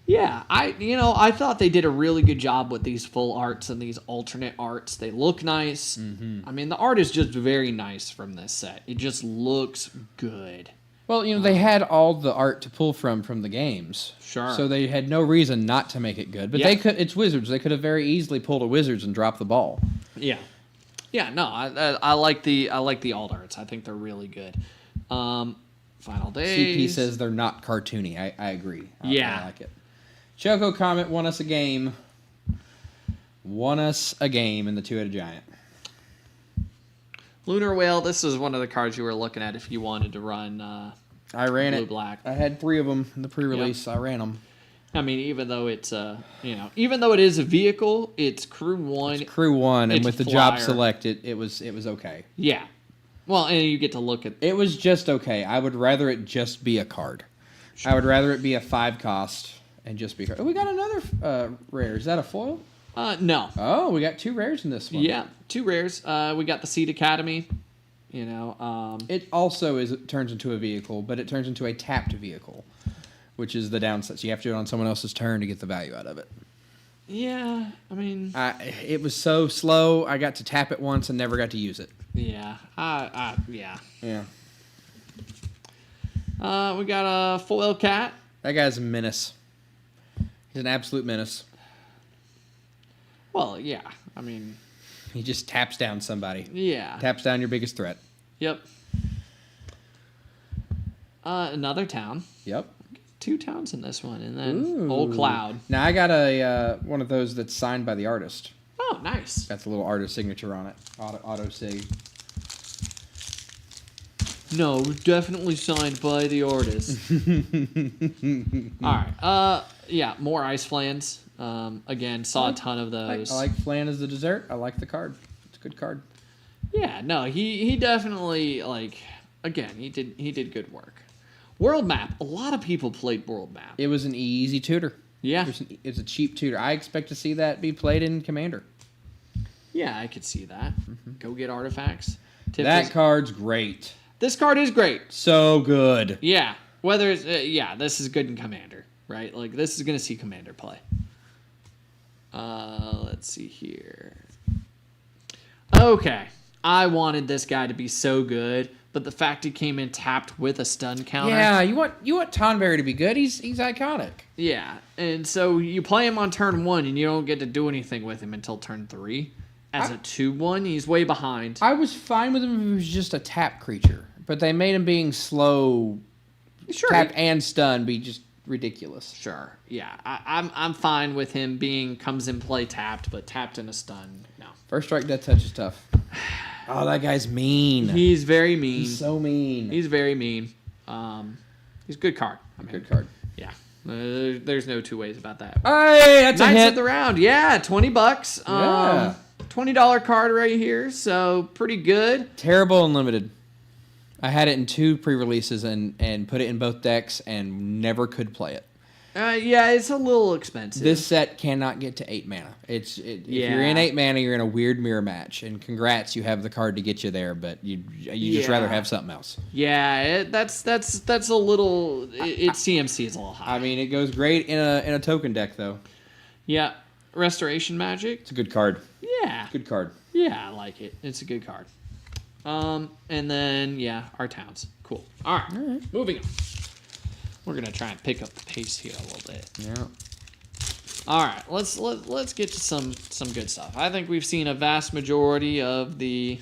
Yeah, I thought they did a really good job with these full arts and these alternate arts. They look nice. I mean, the art is just very nice from this set. It just looks good. Well, they had all the art to pull from the games. Sure. So they had no reason not to make it good. But they could. It's Wizards. They could have very easily pulled a Wizards and dropped the ball. Yeah. Yeah. No, I like the alt arts. I think they're really good. Final Days. CP says they're not cartoony. I agree. Yeah. I like it. Choco Comet won us a game. Won us a game in the two-headed giant. Lunar Whale, this was one of the cards you were looking at if you wanted to run I ran blue it. black. I had 3 of them in the pre-release. I ran them. I mean, even though it's even though it is a vehicle, it's crew 1. It's crew 1, and it's with the flyer. job select, it was okay. Yeah. Well, and you get to look at... It was just okay. I would rather it just be a card. Sure. I would rather it be a 5 cost and just be a card. Oh, we got another rare. Is that a foil? No. Oh, we got 2 rares in this one. Yeah, 2 rares. We got the Seed Academy. It also turns into a vehicle, but it turns into a tapped vehicle, which is the downside. So you have to do it on someone else's turn to get the value out of it. Yeah, I mean... it was so slow, I got to tap it once and never got to use it. Yeah. Yeah. Yeah. We got a foil cat. That guy's a menace. He's an absolute menace. Well, yeah. I mean... He just taps down somebody. Yeah. Taps down your biggest threat. Yep. Another town. Yep. 2 towns in this one, and then Old Cloud. Now, I got a one of those that's signed by the artist. Oh, nice. Got the little artist signature on it. Auto sig. No, definitely signed by the artist. All right. Yeah, more ice flans. Again, saw a ton of those. I like flan as the dessert. I like the card. It's a good card. Yeah, no, he definitely, like, again, he did good work. World Map. A lot of people played World Map. It was an easy tutor. Yeah. It's a cheap tutor. I expect to see that be played in Commander. Yeah, I could see that. Go get artifacts. That card's great. This card is great. So good. Yeah. Whether it's, this is good in Commander, right? Like, this is going to see Commander play. Let's see here. Okay. I wanted this guy to be so good, but the fact he came in tapped with a stun counter. Yeah, you want Tonberry to be good. He's iconic. Yeah, and so you play him on turn 1, and you don't get to do anything with him until turn 3. As a 2/1, he's way behind. I was fine with him if he was just a tap creature, but they made him being slow, tap and stun be just ridiculous. Sure, yeah, I'm fine with him being comes in play tapped, but tapped in a stun, no. First strike death touch is tough. Oh, that guy's mean. He's very mean. He's so mean. He's very mean. He's a good card. Good card. Yeah. There's no 2 ways about that. Hey, that's a Knights hit. of the round. Yeah, $20. Yeah. $20 card right here, so pretty good. Terrible Unlimited. I had it in 2 pre-releases and put it in both decks and never could play it. Yeah, it's a little expensive. This set cannot get to 8 mana. If you're in 8 mana, you're in a weird mirror match. And congrats, you have the card to get you there, but you just rather have something else. Yeah, that's a little. CMC is a little high. I mean, it goes great in a token deck though. Yeah, Restoration Magic. It's a good card. Yeah, Good card. yeah, I like it. It's a good card. And then our towns. Cool. All right. Moving on. We're gonna try and pick up the pace here a little bit. Yeah. All right, let's get to some good stuff. I think we've seen a vast majority of the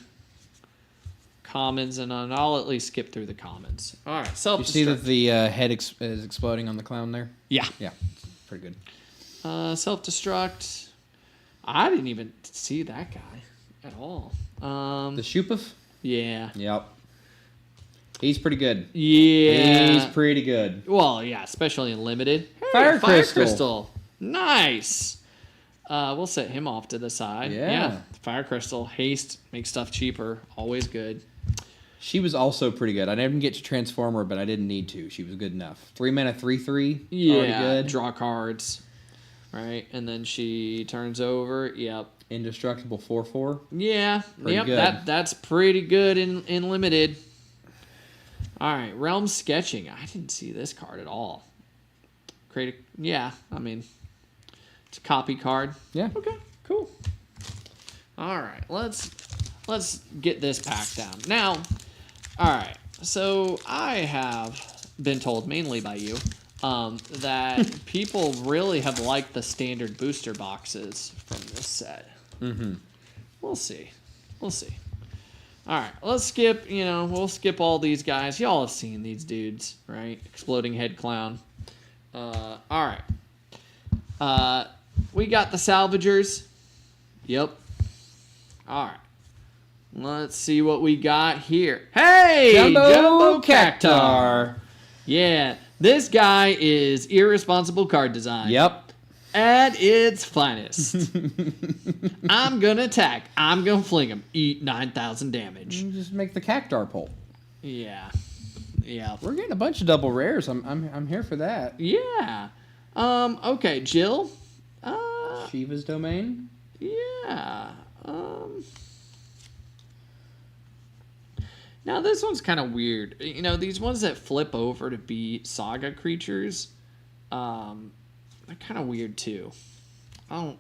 commons, and I'll at least skip through the commons. All right, self-destruct. You see that the head is exploding on the clown there? Yeah. Yeah, pretty good. Self-destruct. I didn't even see that guy at all. The Shupif? Yeah. Yep. He's pretty good. Yeah. He's pretty good. Well, yeah, especially in limited. Hey, Fire Crystal. Nice. We'll set him off to the side. Yeah. Fire Crystal. Haste. Makes stuff cheaper. Always good. She was also pretty good. I didn't get to transform her, but I didn't need to. She was good enough. 3 mana, 3/3. Yeah. Already good. Draw cards. Right. And then she turns over. Yep. Indestructible 4/4. Yeah. Pretty good. That's pretty good in limited. All right, Realm Sketching. I didn't see this card at all. I mean, it's a copy card. Yeah. Okay, cool. All right, let's get this pack down. Now, all right, so I have been told, mainly by you, that people really have liked the standard booster boxes from this set. Mm-hmm. We'll see. All right, let's skip, we'll skip all these guys. Y'all have seen these dudes, right? Exploding Head Clown. All right. We got the Salvagers. Yep. All right. Let's see what we got here. Hey! Jumbo Cactar. Yeah. This guy is irresponsible card design. Yep. At its finest. I'm going to attack. I'm going to fling him. Eat 9,000 damage. You just make the Cactar pull. Yeah. Yeah. We're getting a bunch of double rares. I'm here for that. Yeah. Okay, Jill. Shiva's Domain. Yeah. Now this one's kind of weird. You know, these ones that flip over to be saga creatures, they're kind of weird too. I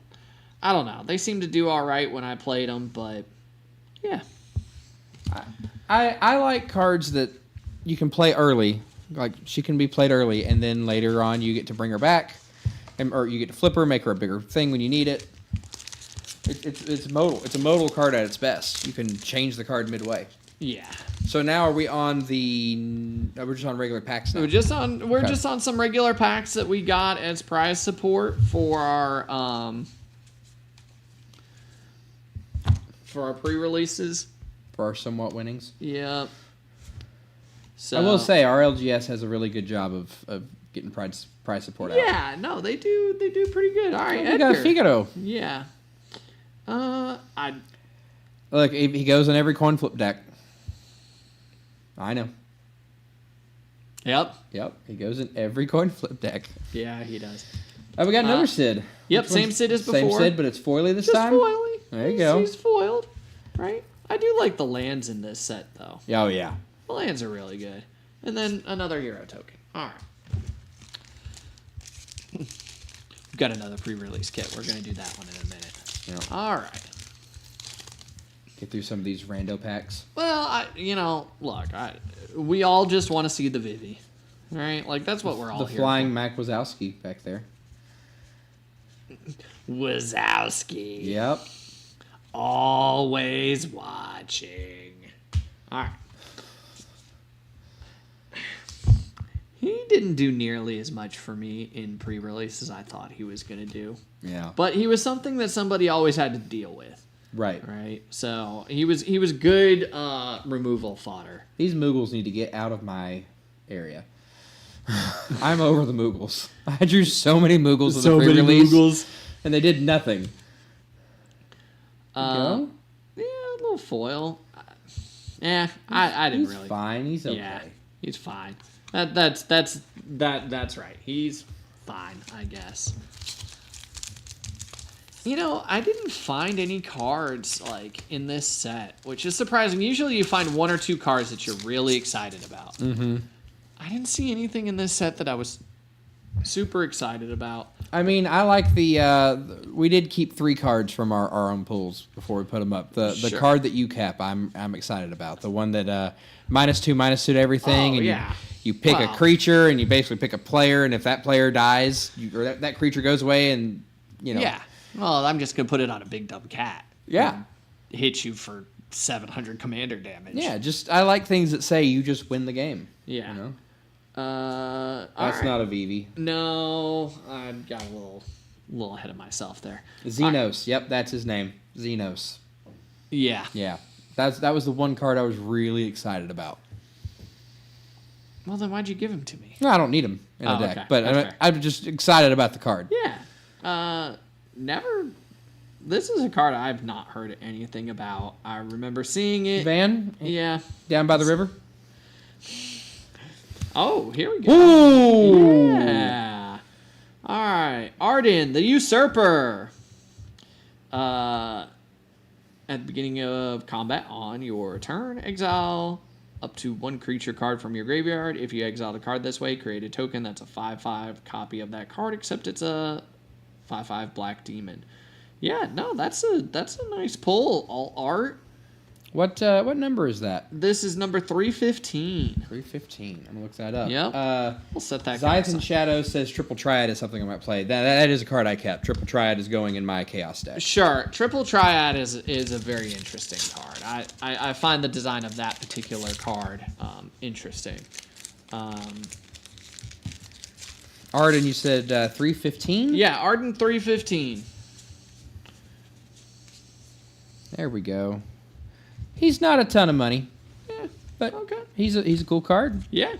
don't know. They seem to do all right when I played them, but yeah. I like cards that you can play early. Like she can be played early, and then later on you get to bring her back, or you get to flip her, make her a bigger thing when you need it. It's modal. It's a modal card at its best. You can change the card midway. Yeah. So now are we on the? We're just on regular packs now. We're just on some regular packs that we got as prize support for our pre-releases. For our somewhat winnings. Yeah. So I will say our LGS has a really good job of getting prize support out. Yeah, no, they do pretty good. All right, We got Edgar. Figaro. Yeah. Look, he goes in every coin flip deck. I know. Yep. Yep, he goes in every coin flip deck. Yeah, he does. Oh, we got another Sid. Yep, Which same one's- Sid as before. Same Sid, but it's foily this Just time? foily. There you go. He's foiled, right? I do like the lands in this set, though. Oh, yeah. The lands are really good. And then another hero token. All right. We've got another pre-release kit. We're going to do that one in a minute. Yeah. All right. Get through some of these rando packs. Well, look, we all just want to see the Vivi, right? Like, that's what we're all The here flying for. Mac Wazowski back there. Wazowski. Yep. Always watching. All right. He didn't do nearly as much for me in pre-release as I thought he was going to do. Yeah. But he was something that somebody always had to deal with. Right. Right? So he was good removal fodder. These Moogles need to get out of my area. I'm over the Moogles. I drew so many Moogles in the pre-release. And they did nothing. Yeah, a little foil. I didn't He's really. fine. He's okay. Yeah, he's fine. That's right. He's fine, I guess. You know, I didn't find any cards like in this set, which is surprising. Usually, you find one or two cards that you're really excited about. Mm-hmm. I didn't see anything in this set that I was super excited about. I mean, I like we did keep 3 cards from our own pools before we put them up. The Sure. card that you cap, I'm excited about. The one that -2/-2 to everything, Oh, and yeah. you pick a Wow. creature, and you basically pick a player, and if that player dies, or that creature goes away, and you know. Yeah. Well, I'm just gonna put it on a big dumb cat. Yeah. And hit you for 700 commander damage. Yeah, I like things that say you just win the game. Yeah. You know? That's not a Vivi. No, I got a little ahead of myself there. Xenos. Yep, that's his name. Xenos. Yeah. Yeah. That was the one card I was really excited about. Well, then why'd you give him to me? No, I don't need him in a Oh, deck, okay. but That's fair. I'm just excited about the card. Yeah. Never. This is a card I've not heard anything about. I remember seeing it. Van? Yeah. Down by the river? Oh, here we go. Ooh! Yeah. All right. Arden, the Usurper. At the beginning of combat on your turn, exile up to 1 creature card from your graveyard. If you exile the card this way, create a token that's a 5/5 copy of that card, except it's a 5/5 black demon. Yeah, no, that's a nice pull. All art. What number is that? This is number 315. 315. I'm gonna look that up. Yep. We'll set that guy Scythe and aside. Shadow says Triple Triad is something I might play. That is a card I kept. Triple Triad is going in my Chaos deck. Sure, Triple Triad is a very interesting card. I find the design of that particular card interesting. Arden, you said 315? Yeah, Arden 315. There we go. He's not a ton of money, Yeah. but Okay. he's a cool card. Yeah.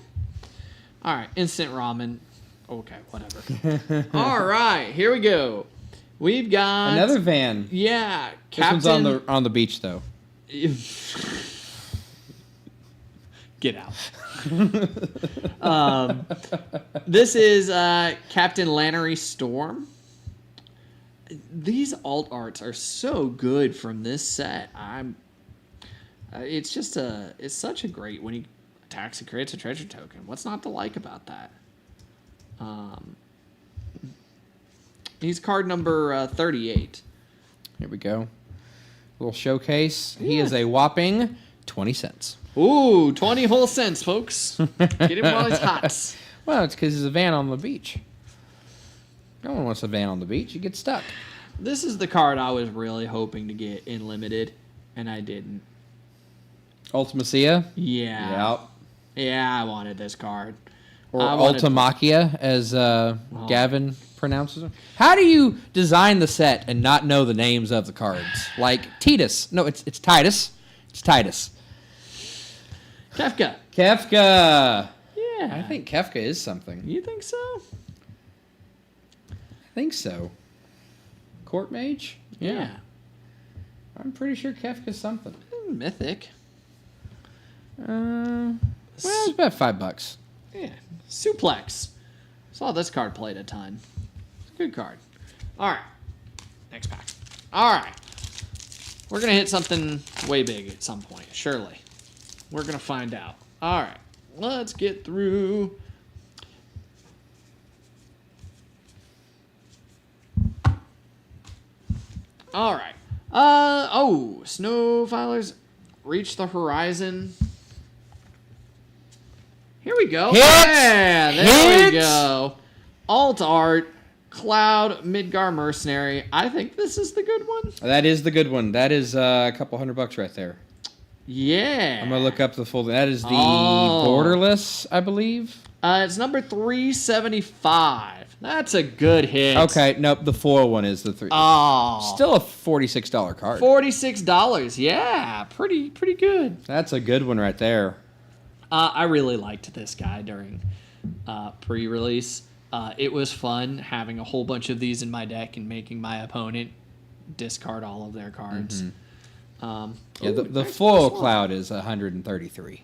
All right. Instant ramen. Okay. Whatever. All right. Here we go. We've got Another van. Yeah. This one's on the beach though. Get out. This is Captain Lannery Storm. These alt arts are so good from this set. It's such a great when he attacks and creates a treasure token. What's not to like about that? He's card number 38. Here we go. Little showcase. Yeah. He is a whopping 20 cents. Ooh, 20 whole cents, folks. Get him while he's hot. Well, it's because he's a van on the beach. No one wants a van on the beach. You get stuck. This is the card I was really hoping to get in limited, and I didn't. Ultimacia. Yeah. Yep. Yeah, I wanted this card. Or I wanted- Ultimachia, as Gavin pronounces it. How do you design the set and not know the names of the cards? Like Titus. No, it's Titus. It's Titus. Kefka. Kefka. Yeah. I think Kefka is something. You think so? I think so. Court Mage? Yeah. I'm pretty sure Kefka's something. Mythic. Well, it's about $5. Yeah. Suplex. Saw this card played a ton. It's a good card. All right. Next pack. All right. We're going to hit something way big at some point, surely. We're going to find out. All right. Let's get through. All right. Snow Filers reach the horizon. Here we go. Hit! Yeah, there we Hit! go. Alt art, Cloud, Midgar Mercenary. I think this is the good one. That is the good one. That is a couple $100 right there. Yeah. I'm going to look up the full. That is the Oh. Borderless, I believe. It's number 375. That's a good hit. Okay, nope. The foil one is the three. Oh. Still a $46 card. $46. Yeah, pretty good. That's a good one right there. I really liked this guy during pre-release. It was fun having a whole bunch of these in my deck and making my opponent discard all of their cards. Yeah, the foil cloud is 133.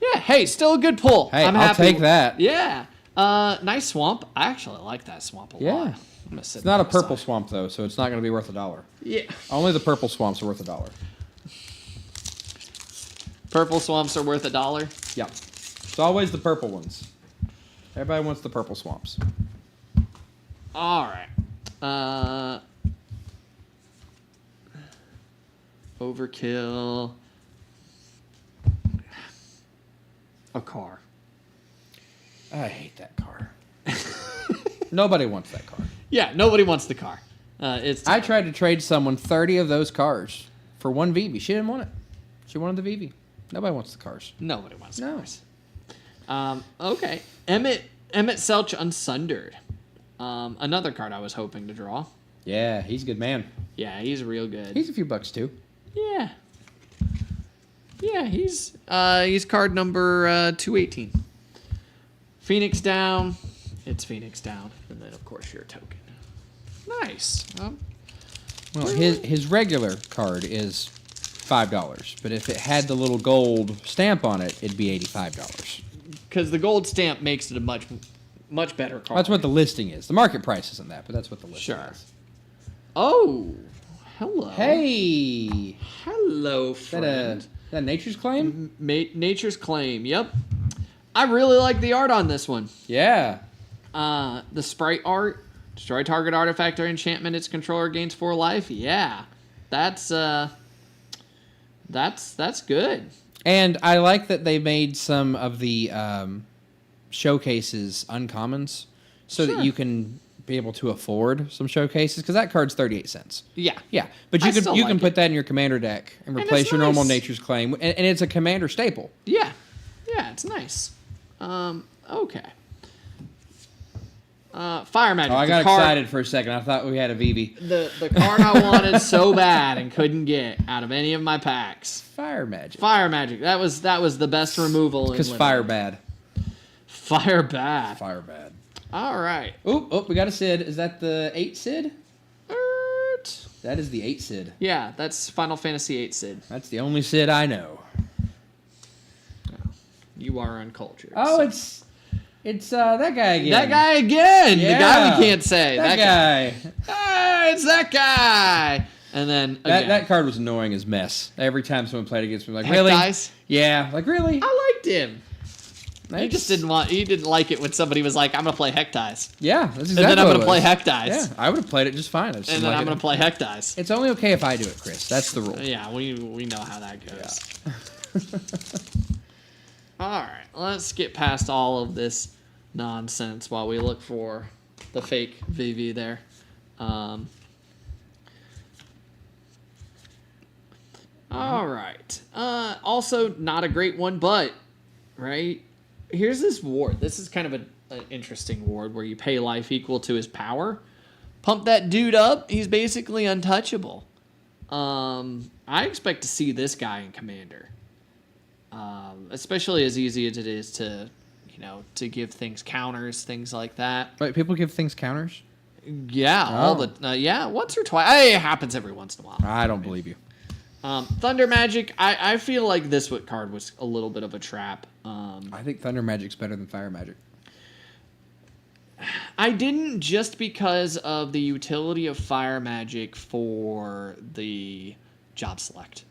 Yeah, hey, still a good pull. Hey, I'm I'll happy take with- that. Yeah. Nice swamp. I actually like that swamp a Yeah. lot. I'm gonna sit It's not a that purple aside. swamp though, so it's not going to be worth $1. Yeah. Only the purple swamps are worth $1. Purple swamps are worth $1. Yeah, it's always the purple ones. Everybody wants the purple swamps. All right. Overkill. A car. I hate that car. Nobody wants that car. Yeah, nobody wants the car. I tried to trade someone 30 of those cars for one VV. She didn't want it. She wanted the VV. Nobody wants the cars. Nobody wants No. cars. Okay. Emmett Selch Unsundered. Another card I was hoping to draw. Yeah, he's a good man. Yeah, he's real good. He's a few bucks too. Yeah. Yeah, he's card number 218. Phoenix down. It's Phoenix down. And then, of course, your token. Nice. Well, his regular card is $5, but if it had the little gold stamp on it, it'd be $85. Because the gold stamp makes it a much better card. That's what the listing is. The market price isn't that, but that's what the listing Sure. is. Oh, hello. Hey, Hello, is that a friend. Nature's Claim? Nature's Claim. Yep. I really like the art on this one. Yeah. The sprite art. Destroy target artifact or enchantment its controller gains 4 life. Yeah. That's good. And I like that they made some of the showcases uncommons so Sure. that you can be able to afford some showcases because that card's 38 cents. Yeah. Yeah, but I you still can like put it. that in your commander deck and And replace it's your normal nice. Nature's Claim, and it's a commander staple. Yeah. Yeah, it's nice. Okay. Fire Magic. Oh, I the got card, excited for a second. I thought we had a VV. The card I wanted so bad and couldn't get out of any of my packs. Fire Magic. Fire Magic. That was the best removal. Because fire bad. Fire bad. Fire bad. All right. Oh, we got a Sid. Is that the 8 Sid? That is the 8 Sid. Yeah, that's Final Fantasy 8 Sid. That's the only Sid I know. You are uncultured. Oh, so. It's that guy again. That guy again. Yeah. The guy we can't say. That guy. It's that guy. And then again. That card was annoying as mess. Every time someone played against me, like, Heck really? Dice? Yeah, like, really? I liked him. He just didn't like it when somebody was like, I'm going to play Heck Dice. Yeah, that's exactly And then I'm going to play Heck Dice. Yeah, I would have played it just fine. And then I'm going to play Heck Dice. It's only okay if I do it, Chris. That's the rule. Yeah, we know how that goes. Yeah. All right, let's get past all of this nonsense while we look for the fake VV there. All right. Also, not a great one, but, right? Here's this ward. This is kind of an interesting ward where you pay life equal to his power. Pump that dude up. He's basically untouchable. I expect to see this guy in Commander. Especially as easy as it is to, to give things counters, things like that. Wait, people give things counters? Yeah, once or twice. It happens every once in a while. I don't believe you. Thunder Magic, I feel like this card was a little bit of a trap. I think Thunder Magic's better than Fire Magic. I didn't just because of the utility of Fire Magic for the job select.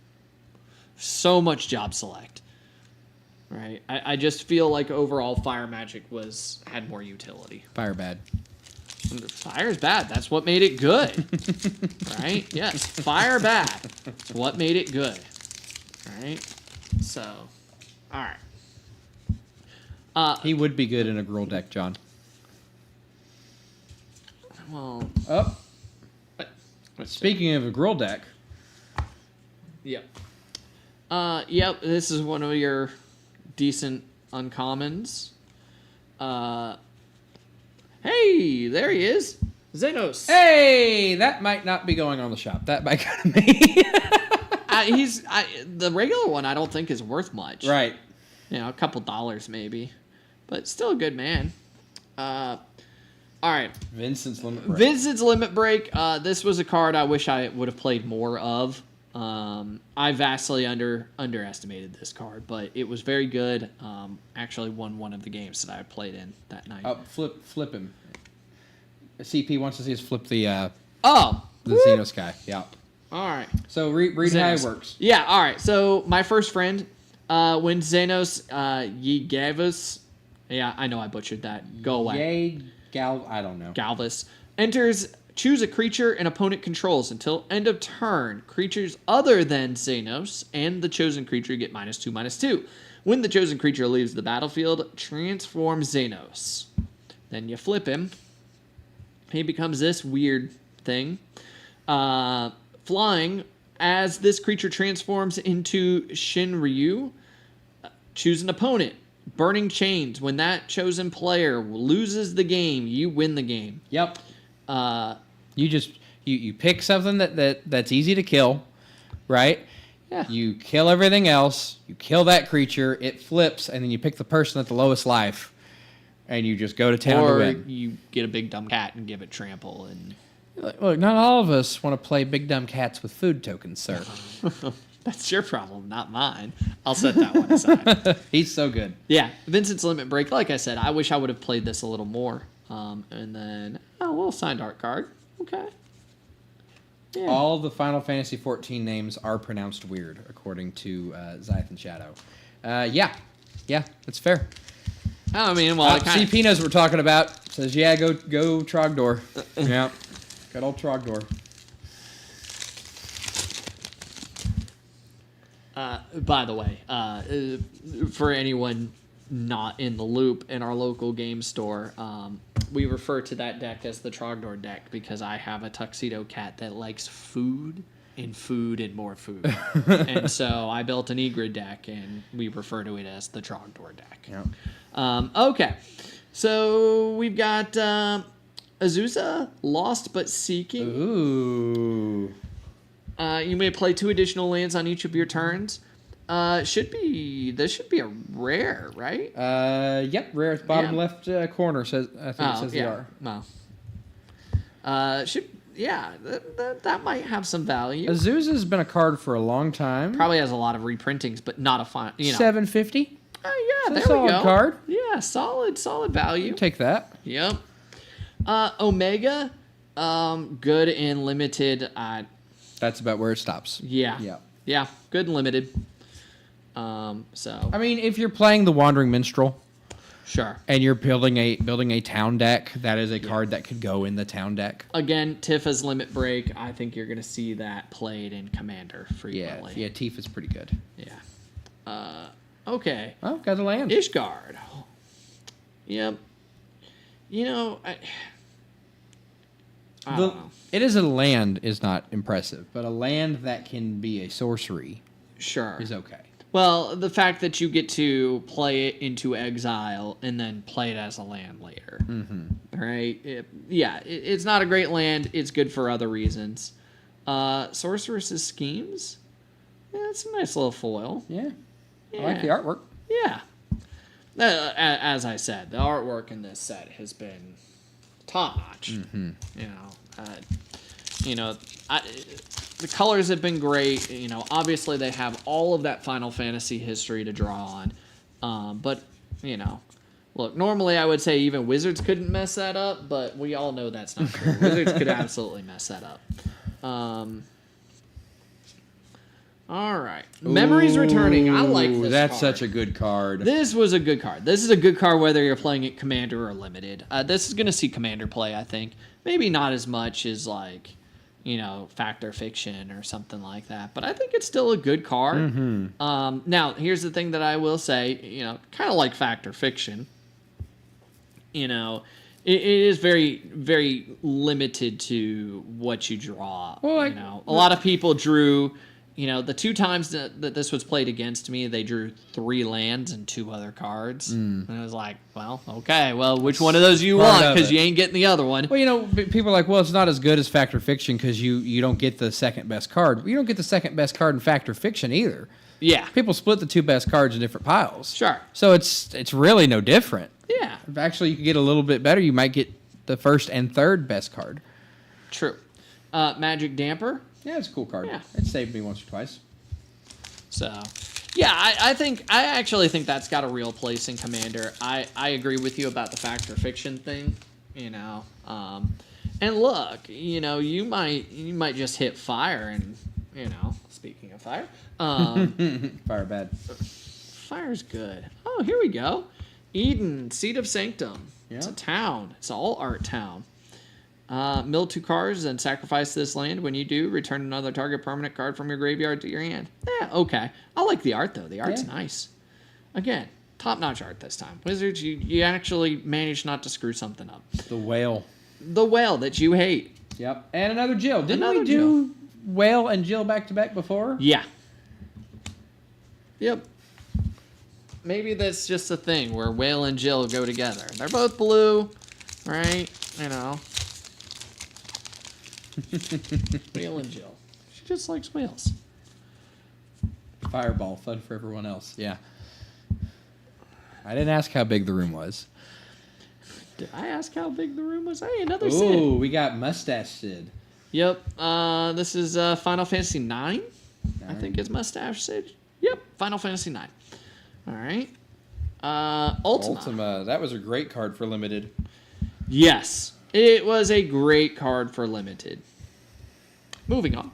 So much job select. Right? I just feel like overall Fire Magic had more utility. Fire bad. Fire's bad. That's what made it good. Right? Yes. Fire bad. It's what made it good. Right? So, all right. He would be good in a Gruul deck, John. Well. Oh. Speaking of a Gruul deck. Yep. Yep. This is one of your decent uncommons. Hey, there he is. Xenos. Hey, that might not be going on the shop. That might go to me. The regular one I don't think is worth much. Right. A couple dollars maybe. But still a good man. All right. Vincent's Limit Break. Vincent's Limit Break. This was a card I wish I would have played more of. I vastly underestimated this card, but it was very good. Actually won one of the games that I played in that night. Flip him. CP wants to see us flip the Xenos guy. Yeah. All right. So read how it works. Yeah. All right. So my first friend, when Xenos Yegavus, yeah, I know I butchered that. Go away. I don't know. Galvus enters. Choose a creature an opponent controls until end of turn. Creatures other than Xenos and the chosen creature get -2/-2. When the chosen creature leaves the battlefield, transform Xenos. Then you flip him. He becomes this weird thing. Flying. As this creature transforms into Shinryu, choose an opponent. Burning Chains. When that chosen player loses the game, you win the game. Yep. You pick something that's easy to kill, right? Yeah. You kill everything else. You kill that creature. It flips, and then you pick the person at the lowest life, and you just go to town to win. Or you get a big dumb cat and give it trample. And look, not all of us want to play big dumb cats with food tokens, sir. That's your problem, not mine. I'll set that one aside. He's so good. Yeah, Vincent's Limit Break. Like I said, I wish I would have played this a little more. And then a little signed art card. Okay. Yeah. All the Final Fantasy XIV names are pronounced weird, according to Zythan Shadow. Yeah, that's fair. I mean, well, CP knows what we're talking about. Says, yeah, go Trogdor. Yeah, good old Trogdor. By the way, for anyone not in the loop, in our local game store, we refer to that deck as the Trogdor deck because I have a tuxedo cat that likes food and more food. And so I built an Egra deck, and we refer to it as the Trogdor deck. Yeah. Okay. So we've got Azusa, Lost but Seeking. Ooh. You may play 2 additional lands on each of your turns. This should be a rare, right? Yep. Rare at the bottom Yeah. left corner says. I think it says the R. No. That might have some value. Azusa's been a card for a long time. Probably has a lot of reprintings, but not a fine. $7.50. Oh yeah, It's a there we solid go. card. Yeah, solid value. Take that. Yep. Omega, good and limited. That's about where it stops. Yeah, good and limited. I mean, if you're playing the Wandering Minstrel Sure. and you're building a town deck, that is a card that could go in the town deck. Again, Tifa's Limit Break. I think you're going to see that played in Commander Yeah, frequently. yeah. Tifa's pretty good. Yeah. Okay. Oh, got the land. Ishgard. Yep. You know, I don't know. It is a land is not impressive, but a land that can be a sorcery Sure. is okay. Well, the fact that you get to play it into exile and then play it as a land later, right? It's not a great land. It's good for other reasons. Sorceress's Schemes, yeah, it's a nice little foil. Yeah. I like the artwork. Yeah. As I said, the artwork in this set has been top notch. The colors have been great. You know, obviously they have all of that Final Fantasy history to draw on. But, you know, look, normally I would say even Wizards couldn't mess that up, but we all know that's not true. Wizards could absolutely mess that up. All right. Memories Returning. I like this That's card. such a good card. This was a good card. This is a good card whether you're playing it Commander or Limited. This is going to see Commander play, I think. Maybe not as much as, like, you know, Fact or Fiction or something like that. But I think it's still a good card. Now, here's the thing that I will say. You know, kind of like Fact or Fiction. You know, it is very, very limited to what you draw. Well, you know, a lot of people drew... You know, the 2 times that this was played against me, they drew 3 lands and 2 other cards. And I was like, well, okay, well, which one of those you want? Because you ain't getting the other one. Well, you know, people are like, well, it's not as good as Fact or Fiction because you don't get the second best card. You don't get the second best card in Fact or Fiction either. Yeah. People split the 2 best cards in different piles. Sure. So it's really no different. Yeah. If actually you could get a little bit better, you might get the first and third best card. True. Magic Damper. Yeah, it's a cool card. Yeah. It saved me once or twice. So, yeah, I actually think that's got a real place in Commander. I agree with you about the Fact or Fiction thing, you know. And look, you know, you might just hit fire and, you know, speaking of fire, Fire bad. fire's good. Oh, here we go. Eden, Seat of Sanctum. Yeah. It's a town. It's all art town. Mill 2 cards and sacrifice this land. When you do, return another target permanent card from your graveyard to your hand. Yeah, okay. I like the art, though. The art's nice. Again, top-notch art this time. Wizards, you actually managed not to screw something up. The whale. The whale that you hate. Yep. And another Jill. Didn't Another we do Whale and Jill back-to-back before? Yeah. Yep. Maybe that's just a thing where Whale and Jill go together. They're both blue, right? You know. Whale and Jill. She just likes whales. Fireball. Fun for everyone else. Yeah. I didn't ask how big the room was. Did I ask how big the room was? Hey, another Ooh, Sid. we got Mustache Sid. Yep. This is Final Fantasy 9. I think it's Mustache Sid. Yep. Final Fantasy 9. All right. Ultima. That was a great card for Limited. Yes. It was a great card for Limited. Moving on.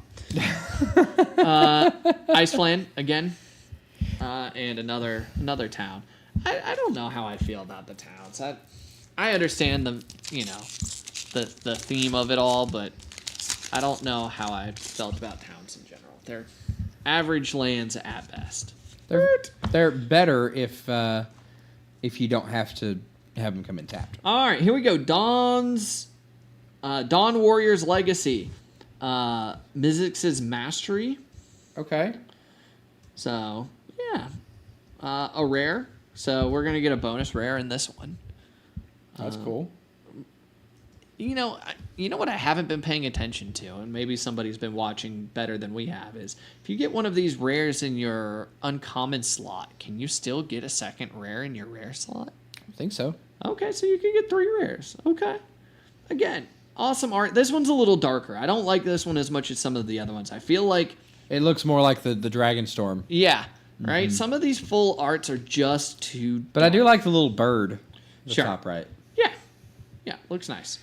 Iceland again. And another town. I don't know how I feel about the towns. I understand the theme of it all, but I don't know how I felt about towns in general. They're average lands at best. They're better if you don't have to have them come in tapped. All right, here we go. Dawn Warrior's Legacy. Mizzix's Mastery. Okay. So, yeah. A rare. So, we're going to get a bonus rare in this one. That's cool. You know what I haven't been paying attention to, and maybe somebody's been watching better than we have, is if you get one of these rares in your uncommon slot, can you still get a second rare in your rare slot? I think so. Okay, so you can get 3 rares. Okay. Again, awesome art. This one's a little darker. I don't like this one as much as some of the other ones. I feel like... It looks more like the Dragon Storm. Yeah, right? Some of these full arts are just too But I do like the little bird at the Sure. top right. Yeah. Yeah, looks nice.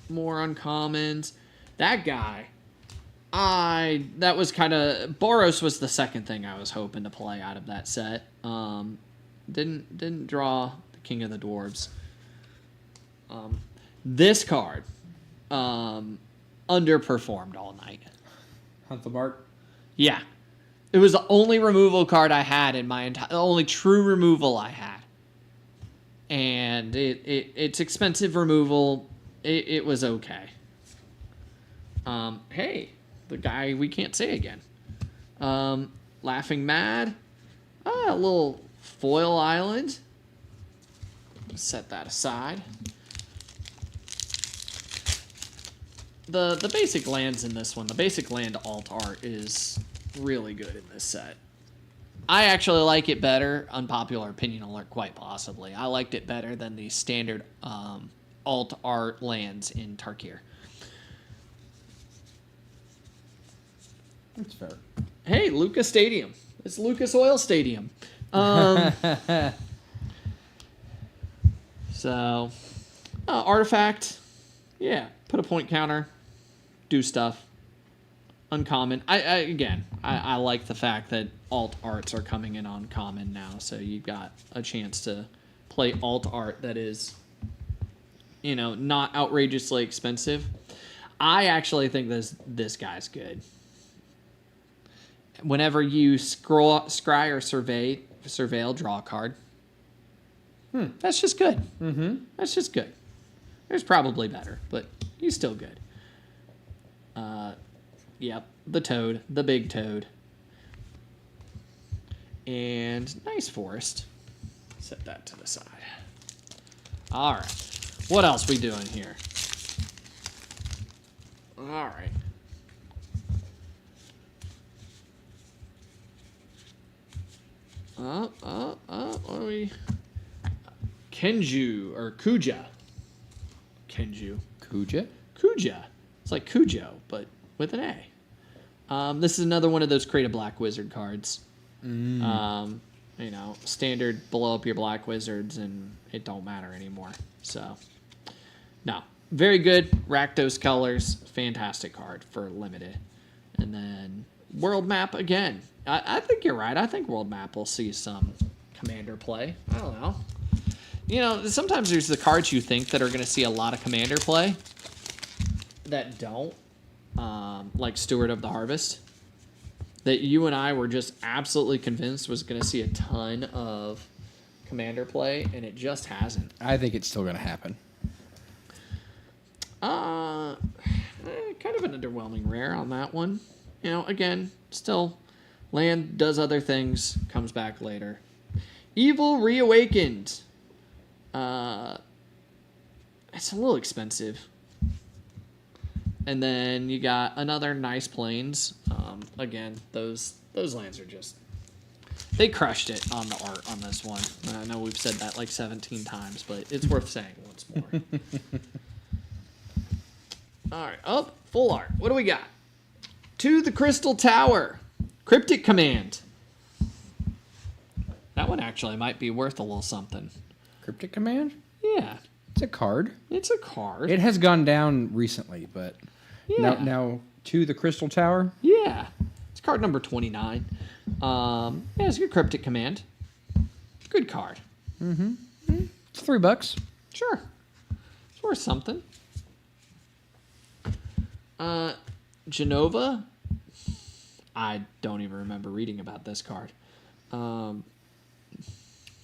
More uncommons. That guy. That was kind of... Boros was the second thing I was hoping to play out of that set. Didn't draw the King of the Dwarves. This card underperformed all night. Hunt the Mark. Yeah. It was the only removal card I had in my entire... The only true removal I had. And it's expensive removal. It was okay. Hey, the guy we can't say again. Laughing Mad. A little foil island. Set that aside. The basic lands in this one, the basic land alt art is really good in this set. I actually like it better, unpopular opinion alert, quite possibly. I liked it better than the standard alt art lands in Tarkir. That's fair. Hey, Lucas Stadium. It's Lucas Oil Stadium. So, artifact. Yeah, put a point counter. Do stuff. Uncommon. I like the fact that alt arts are coming in on common now, so you've got a chance to play alt art that is, not outrageously expensive. I actually think this guy's good. Whenever you scry or surveil, draw a card. That's just good. That's just good. There's probably better, but he's still good. Yep, the toad, the big toad. And nice forest. Set that to the side. All right. What else we doing here? All right. What are we? Kenju or Kuja. Kenju. Kuja? Kuja. It's like Cujo, but with an A. This is another one of those create a black wizard cards. Standard blow up your black wizards and it don't matter anymore. So, no. Very good. Rakdos colors. Fantastic card for limited. And then World Map again. I think you're right. I think World Map will see some commander play. I don't know. Sometimes there's the cards you think that are going to see a lot of commander play that don't. Like Steward of the Harvest, that you and I were just absolutely convinced was going to see a ton of commander play, and it just hasn't. I think it's still going to happen. Kind of an underwhelming rare on that one. Again, still, land does other things, comes back later. Evil Reawakened. It's a little expensive. And then you got another nice plains. Again, those lands are just... They crushed it on the art on this one. I know we've said that like 17 times, but it's worth saying once more. All right. Full art. What do we got? To the Crystal Tower. Cryptic Command. That one actually might be worth a little something. Cryptic Command? Yeah. It's a card. It's a card. It has gone down recently, but now to the Crystal Tower? Yeah. It's card number 29. It's a good Cryptic Command. Good card. It's $3. Sure. It's worth something. Genova. I don't even remember reading about this card.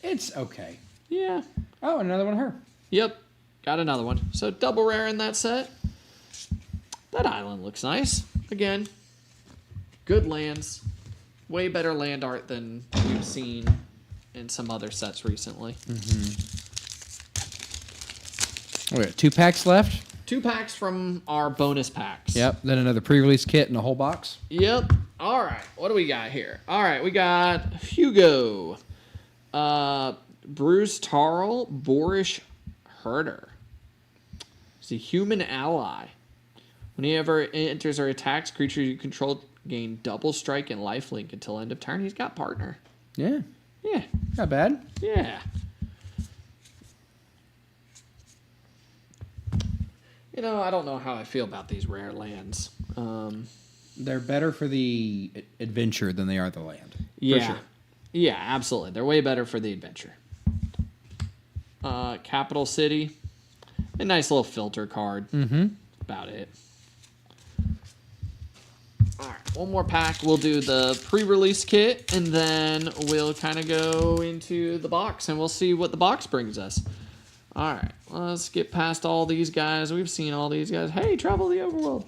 It's okay. Yeah. Oh, another one of her. Yep. Got another one. So double rare in that set. That island looks nice. Again, good lands. Way better land art than we've seen in some other sets recently. We got 2 packs left. 2 packs from our bonus packs. Yep. Then another pre-release kit and a whole box. Yep. All right. What do we got here? All right. We got Hugo. Bruce Tarl, Boorish Herder. He's a human ally. Whenever it enters or attacks creatures you control, gain double strike and lifelink until end of turn. He's got partner. Yeah. Yeah. Not bad. Yeah. You know, I don't know how I feel about these rare lands. They're better for the adventure than they are the land. Yeah. For sure. Yeah, absolutely. They're way better for the adventure. Capital City. A nice little filter card. Mm-hmm. About it. All right, one more pack. We'll do the pre-release kit, and then we'll kind of go into the box, and we'll see what the box brings us. All right, let's get past all these guys. We've seen all these guys. Hey, Travel the Overworld.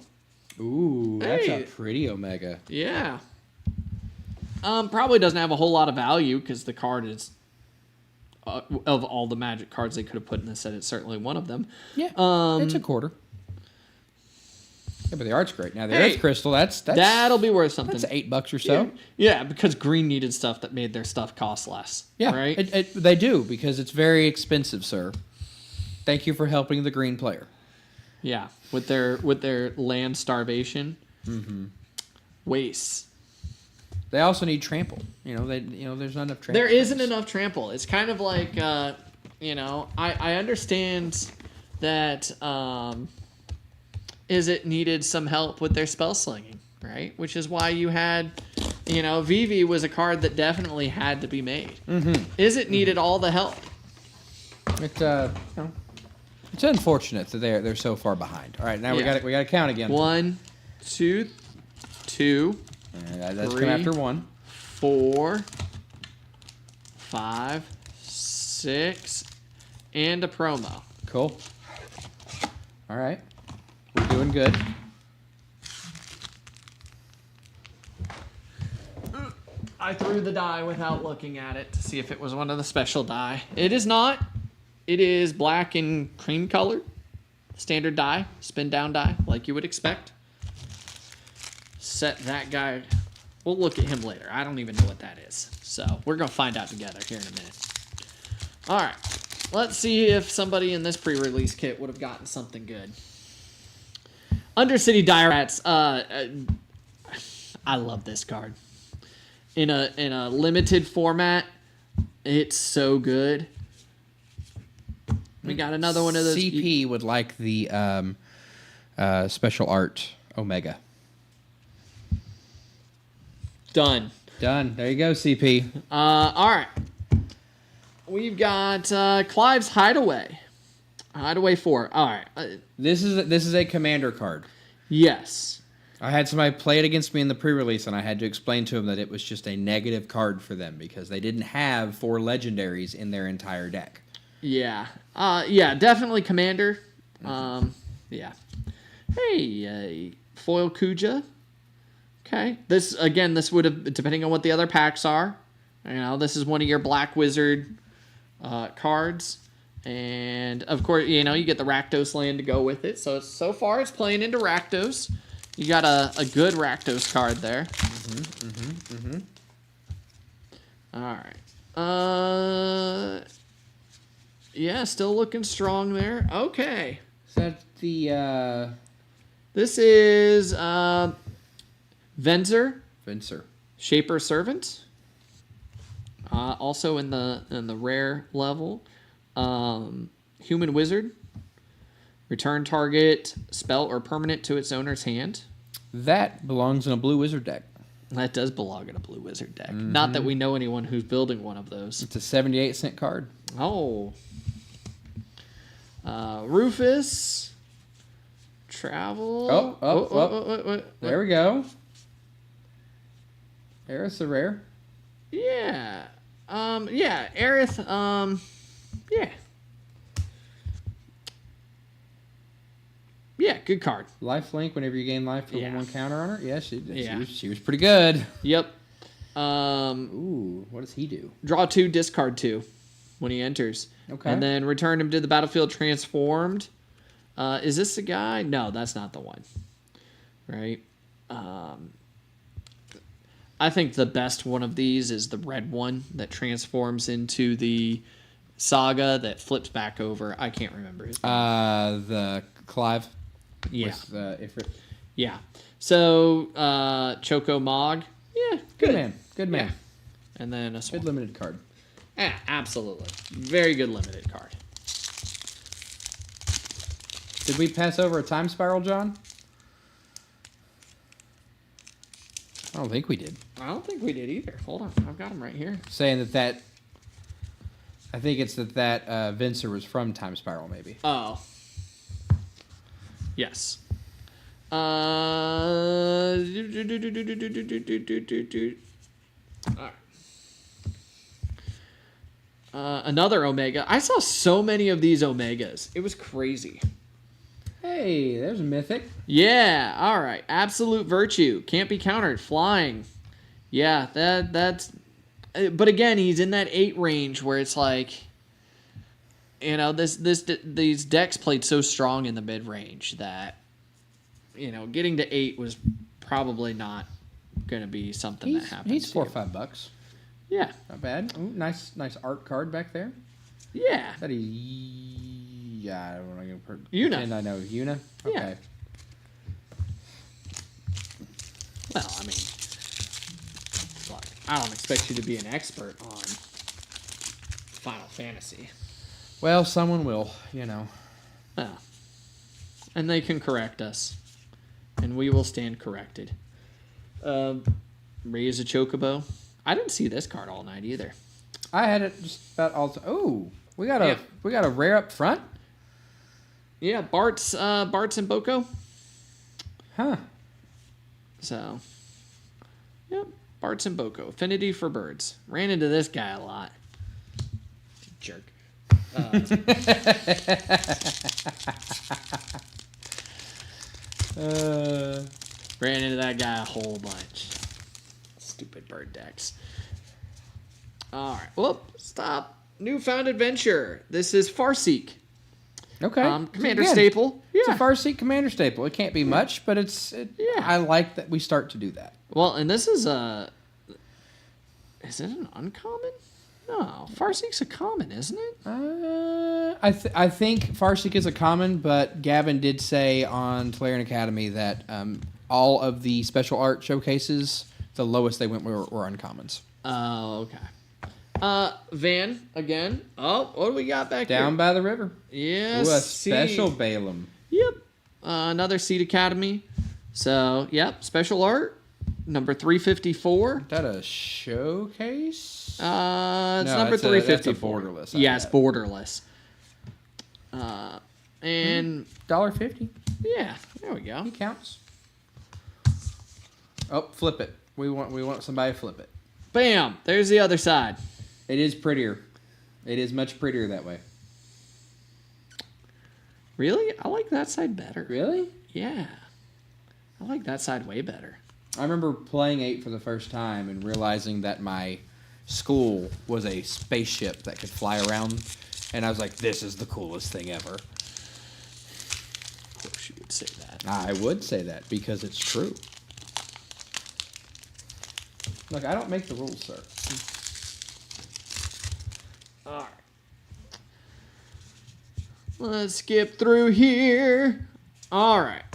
Ooh, that's Hey. a pretty Omega. Yeah. Probably doesn't have a whole lot of value because the card is, of all the Magic cards they could have put in this set, it's certainly one of them. Yeah, it's a quarter. Yeah, but the art's great. Now the Hey, Earth Crystal, that'll be worth something. that's $8 or so. Yeah, because Green needed stuff that made their stuff cost less. Yeah, right. they do because it's very expensive, sir. Thank you for helping the green player. Yeah, with their land starvation, wastes. They also need trample. There's not enough trample. There isn't enough trample. It's kind of like, I understand that it needed some help with their spell slinging, right? Which is why you had, Vivi was a card that definitely had to be made. It needed all the help. It's unfortunate that they're so far behind. All right, now we got to count again. 1, 2, 2. That's 3, come after 1. 4, 5, 6, and a promo. Cool. All right, we're doing good. I threw the die without looking at it to see if it was one of the special die. It is not. It is black and cream colored. Standard die, spin down die, like you would expect. Set that guy. We'll look at him later. I don't even know what that is. So we're going to find out together here in a minute. All right. Let's see if somebody in this pre-release kit would have gotten something good. Undercity Dire Rats. I love this card. In a limited format, it's so good. We got another one of those. CP would like the special art Omega. Done. There you go, CP. All right. We've got Clive's Hideaway. Hideaway 4. All right. This is a commander card. Yes. I had somebody play it against me in the pre-release, and I had to explain to them that it was just a negative card for them because they didn't have 4 legendaries in their entire deck. Yeah. Yeah, definitely commander. Yeah. Hey, foil Kuja. Okay. This would have, depending on what the other packs are, this is one of your Black Wizard cards. And, of course, you get the Rakdos land to go with it. So far it's playing into Rakdos. You got a good Rakdos card there. All right. Yeah, still looking strong there. Okay. Is that the... This is Venser. Shaper Servant. Also in the rare level. Human Wizard. Return target spell or permanent to its owner's hand. That belongs in a blue wizard deck. That does belong in a blue wizard deck. Not that we know anyone who's building one of those. It's a 78-cent card. Oh. Rufus. Travel. Oh. There we go. Aerith the rare. Yeah. Yeah. Aerith. Yeah. Yeah, good card. Life link whenever you gain life for Yeah. 1 counter on her. Yeah, she was pretty good. Yep. Ooh, what does he do? Draw 2, discard 2 when he enters. Okay. And then return him to the battlefield transformed. Is this the guy? No, that's not the one. Right? I think the best one of these is the red one that transforms into the saga that flips back over. I can't remember his name. The Clive. Yeah. With, Ifrit. Yeah. So, Choco Mog. Yeah, Good man. Good man. Yeah. And then a Swan. Good limited card. Yeah, absolutely. Very good limited card. Did we pass over a time spiral, John? I don't think we did. I don't think we did either. Hold on. I've got them right here. Saying that I think it's that Vincer was from Time Spiral, maybe. Oh. Yes. All right. Another Omega. I saw so many of these Omegas. It was crazy. Hey, there's a mythic. Yeah. All right. Absolute Virtue. Can't be countered. Flying. Yeah. That's. But again, he's in that 8 range where it's like, you know, these decks played so strong in the mid range that, you know, getting to 8 was probably not going to be something that happens. He's $4 or $5. Yeah. Not bad. Ooh, nice art card back there. Yeah. That I don't want to Una. pretend I know Una. Okay. Yeah. Well, I mean, look, I don't expect you to be an expert on Final Fantasy. Well, someone will, you know. Oh. And they can correct us. And we will stand corrected. Raise a Chocobo. I didn't see this card all night either. I had it just about all. Oh, we got a rare up front. Yeah, Bart's and Boko. Huh. So, yep, Bart's and Boko. Affinity for birds. Ran into this guy a lot. Jerk. Ran into that guy a whole bunch. Stupid bird decks. All right. Whoop. Stop. Newfound Adventure. This is Farseek. Okay. Commander Again, staple. Yeah. It's a Farseek Commander staple. It can't be much, but Yeah. I like that we start to do that. Well, and this is a... Is it an uncommon? No. Farseek's a common, isn't it? I think Farseek is a common, but Gavin did say on Tolarian Academy that all of the special art showcases, the lowest they went were uncommons. Oh, okay. Van, again. Oh, what do we got back Down here? by the river. Yes. Ooh, a special Balaam. Yep. Another Seed Academy. So, yep. Special art. Number 354. Is that a showcase? It's No, number it's 354. That's a borderless. Yeah, it's borderless. And $1.50. yeah, there we go. He counts. Oh, flip it. We want somebody to flip it. Bam! There's the other side. It is prettier. It is much prettier that way. Really? I like that side better. Really? Yeah. I like that side way better. I remember playing 8 for the first time and realizing that my school was a spaceship that could fly around, and I was like, this is the coolest thing ever. Of course you would say that. I would say that because it's true. Look, I don't make the rules, sir. All right. Let's skip through here. All right.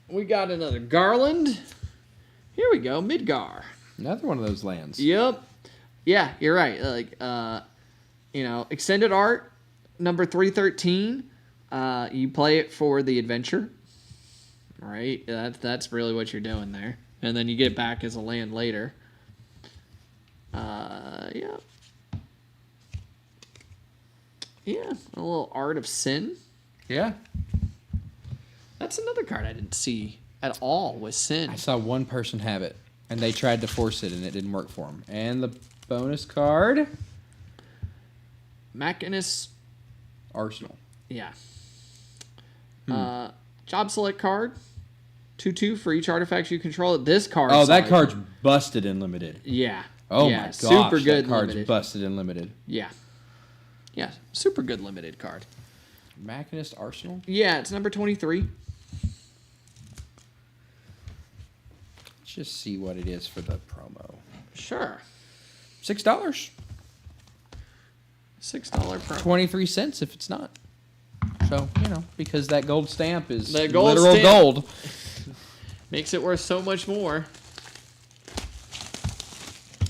We got another Garland. Here we go, Midgar. Another one of those lands. Yep. Yeah, you're right. Like, extended art, number 313. You play it for the adventure, right? That's really what you're doing there, and then you get it back as a land later. Yeah. Yeah, a little Art of Sin. Yeah. That's another card I didn't see at all with Sin. I saw one person have it, and they tried to force it, and it didn't work for them. And the bonus card? Machinus. Arsenal. Yeah. Job select card. 2/2 for each artifact you control. This card. Oh, that card's busted in limited. Yeah. Oh yeah, my gosh, super good that card's limited. busted in limited. Yeah. Yeah, super good limited card. Machinist Arsenal? Yeah, it's number 23. Let's just see what it is for the promo. Sure. $6. $6 promo. 23 cents if it's not. So, because that gold stamp is That gold literal stamp. gold. Makes it worth so much more.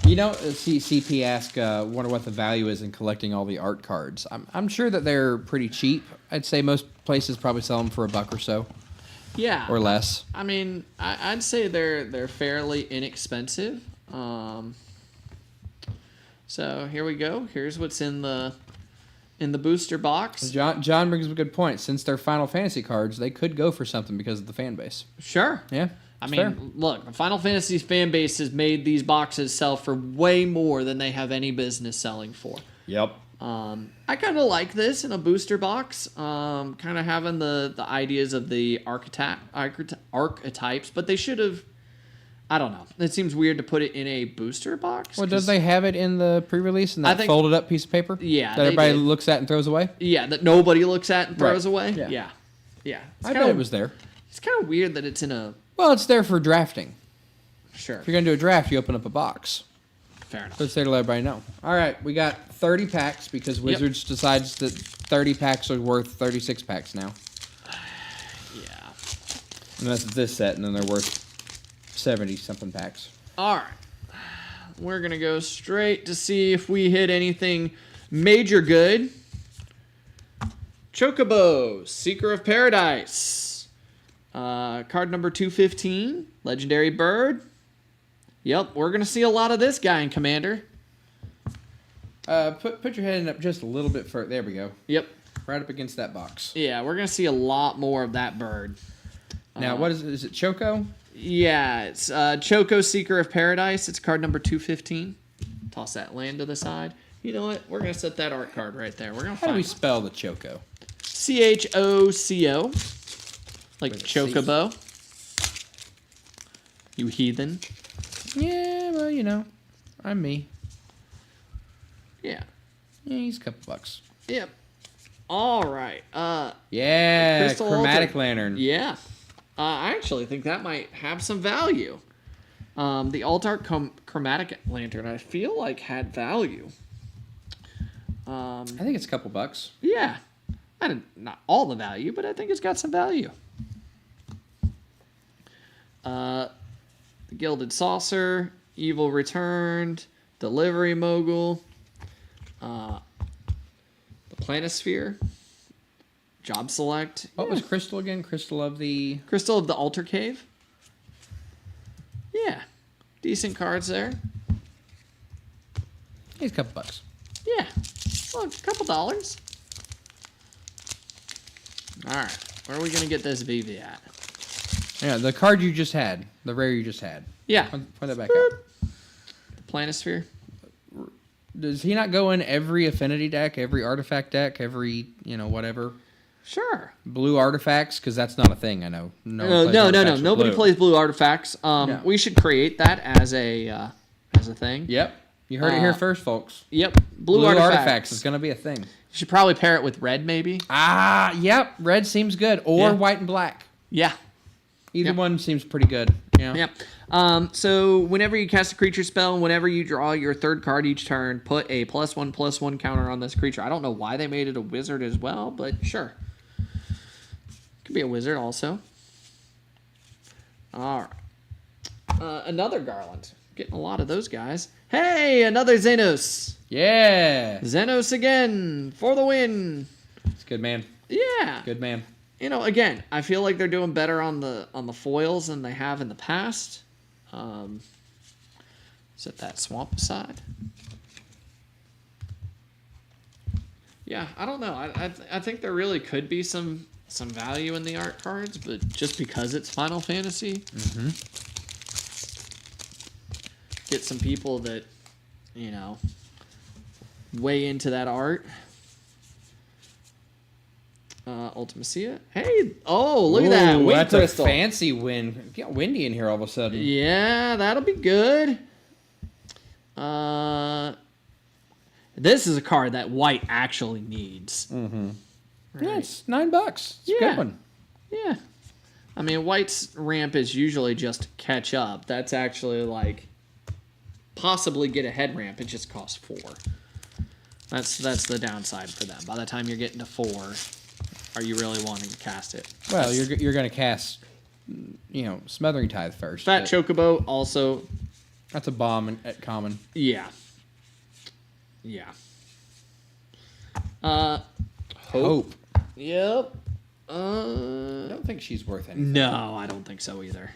CP asked, wonder what the value is in collecting all the art cards. I'm sure that they're pretty cheap. I'd say most places probably sell them for $1 or so. Yeah. Or less. I mean, I'd say they're fairly inexpensive. So here we go. Here's what's in the booster box. John brings up a good point. Since they're Final Fantasy cards, they could go for something because of the fan base. Sure. Yeah. I mean, look, the Final Fantasy's fan base has made these boxes sell for way more than they have any business selling for. Yep. I kind of like this in a booster box, kind of having the ideas of the archetypes, but they should have, I don't know. It seems weird to put it in a booster box. Well, does they have it in the pre-release in that folded up piece of paper? Yeah. That everybody looks at and throws away? Yeah, that nobody looks at and throws Right. away? Yeah. Yeah. I bet it was there. It's kind of weird that it's in a... Well, it's there for drafting. Sure. If you're going to do a draft, you open up a box. Fair enough. So it's there to let everybody know. All right, we got 30 packs because Wizards decides that 30 packs are worth 36 packs now. Yeah. And that's this set, and then they're worth 70-something packs. All right. We're going to go straight to see if we hit anything major good. Chocobo, Seeker of Paradise. Card number 215, Legendary Bird. Yep, we're going to see a lot of this guy in Commander. Put your head up just a little bit further. There we go. Yep. Right up against that box. Yeah, we're going to see a lot more of that bird. Now, what is it? Is it Choco? Yeah, it's Choco, Seeker of Paradise. It's card number 215. Toss that land to the side. You know what? We're going to set that art card right there. We're going to How do we find spell the Choco? CHOCO. Like With a Chocobo. You heathen. Yeah, well, I'm me. Yeah. Yeah, he's a couple bucks. Yep. All right. Yeah, Crystal Chromatic Altar. Lantern. Yeah. I actually think that might have some value. The Altar Chromatic Lantern, I feel like, had value. I think it's a couple bucks. Yeah. Not all the value, but I think it's got some value. The Gilded Saucer, Evil Returned, Delivery Mogul, the Planisphere, Job Select. What was Crystal again? Crystal of the Altar Cave. Yeah. Decent cards there. He's a couple bucks. Yeah. Well, a couple dollars. All right. Where are we going to get this VV at? Yeah, the card you just had. The rare you just had. Yeah. Point that back up. The Planisphere. Does he not go in every affinity deck, every artifact deck, every, whatever? Sure. Blue artifacts? Because that's not a thing, I know. No. Nobody plays blue artifacts. No. We should create that as a thing. Yep. You heard it here first, folks. Yep. Blue artifacts is going to be a thing. You should probably pair it with red, maybe. Yep. Red seems good. Or white and black. Yeah. Either one seems pretty good. Yeah. Yep. So whenever you cast a creature spell, and whenever you draw your third card each turn, put a +1/+1 counter on this creature. I don't know why they made it a wizard as well, but sure. Could be a wizard also. All right. Another Garland. Getting a lot of those guys. Hey, another Xenos. Yeah. Xenos again for the win. It's good, man. Yeah. Good, man. Again, I feel like they're doing better on the foils than they have in the past. Set that swamp aside. Yeah, I don't know. I think there really could be some value in the art cards, but just because it's Final Fantasy, get some people that way into that art. Ultimacia. Hey, oh, look at that. Ooh, Wind that's crystal. a fancy wind. It got windy in here all of a sudden. Yeah, that'll be good. This is a card that white actually needs. Mm-hmm. Right. Yeah, it's $9. It's a good one. Yeah. I mean, white's ramp is usually just catch up. That's actually like possibly get a head ramp. It just costs 4. That's the downside for them. By the time you're getting to 4, are you really wanting to cast it? Well, you're going to cast, Smothering Tithe first. Fat but Chocobo also. That's a bomb at common. Yeah. Yeah. Hope. Yep. I don't think she's worth anything. No, I don't think so either.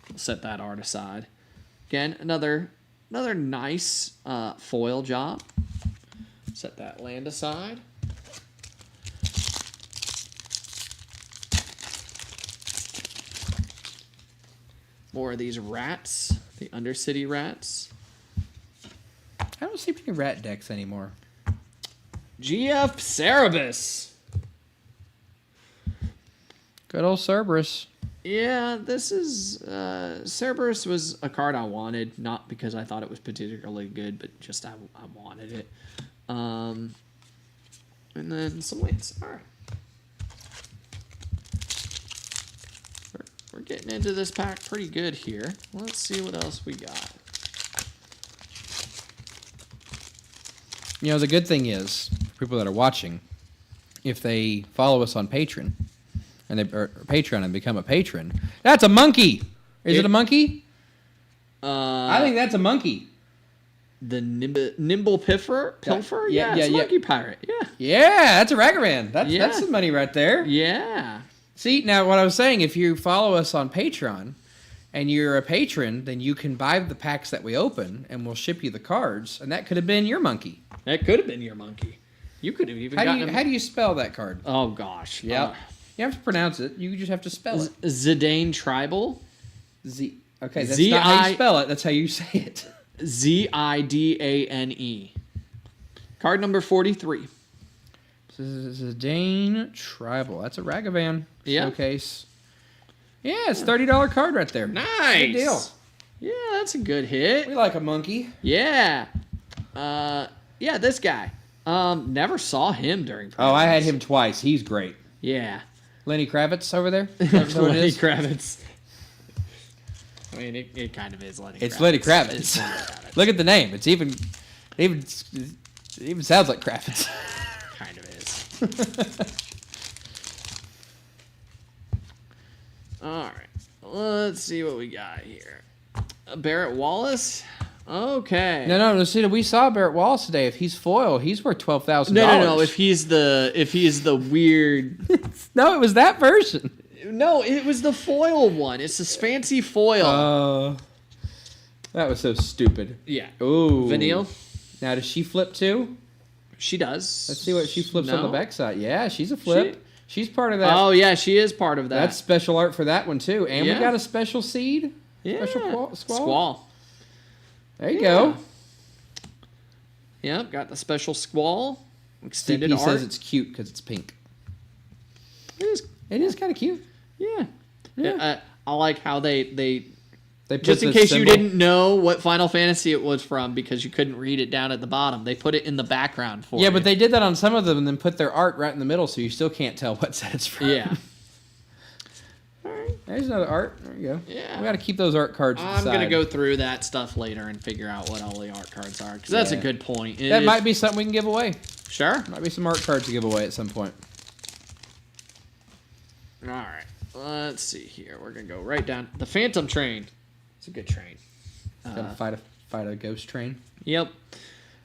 We'll set that art aside. Again, another nice foil job. Set that land aside. More of these rats, the Undercity rats. I don't see many rat decks anymore. GF Cerebus. Good old Cerberus. Yeah, this is Cerberus was a card I wanted, not because I thought it was particularly good, but just I wanted it. And then some wins. All right. We're getting into this pack pretty good here. Let's see what else we got. The good thing is, for people that are watching, if they follow us on Patreon, or Patreon and become a patron, that's a monkey. Is it a monkey? I think that's a monkey. The nimble pilfer? Yeah, it's monkey pirate. Yeah. Yeah, that's a Ragavan. That's some money right there. Yeah. See, now what I was saying, if you follow us on Patreon and you're a patron, then you can buy the packs that we open and we'll ship you the cards, and that could have been your monkey. That could have been your monkey. You could have even gotten How do you spell that card? Oh, gosh. Yep. You have to pronounce it. You just have to spell it. Zidane Tribal. Okay, that's not how you spell it. That's how you say it. Zidane. Card number 43. Zidane Tribal. That's a Ragavan showcase. Yeah, it's $30 card right there. Nice. Good deal. Yeah, that's a good hit. We like a monkey. Yeah. Yeah, this guy. Never saw him during practice. Oh, I had him twice. He's great. Yeah. Lenny Kravitz over there. Lenny Kravitz. I mean, it kind of is Lenny Kravitz. It's Lenny Kravitz. Look at the name. It even sounds like Kravitz. Kind of is. All right. Let's see what we got here. Barrett Wallace. Okay. No. See, we saw Barrett Wallace today. If he's foil, he's worth $12,000. No. If he's the weird. No, it was that version. No, it was the foil one. It's this fancy foil. That was so stupid. Yeah. Ooh. Vanille. Now, does she flip too? She does. Let's see what she flips on the backside. Yeah, she's a flip. She's part of that. Oh, yeah, she is part of that. That's special art for that one, too. And we got a special seed. Yeah. Special Squall. There you go. Yep, got the special Squall. Extended CP art. says it's cute because it's pink. It is kind of cute. Yeah. I like how they put just in the case symbol. you didn't know what Final Fantasy it was from because you couldn't read it down at the bottom. They put it in the background for you. Yeah, but they did that on some of them and then put their art right in the middle so you still can't tell what set it's from. Yeah. All right. There's another art. There you go. Yeah. We got to keep those art cards to the I'm going to side. go through that stuff later and figure out what all the art cards are because that's a good point. That might be something we can give away. Sure. Might be some art cards to give away at some point. All right. Let's see here. We're going to go right down. The Phantom Train. It's a good train. Gonna fight a ghost train. Yep.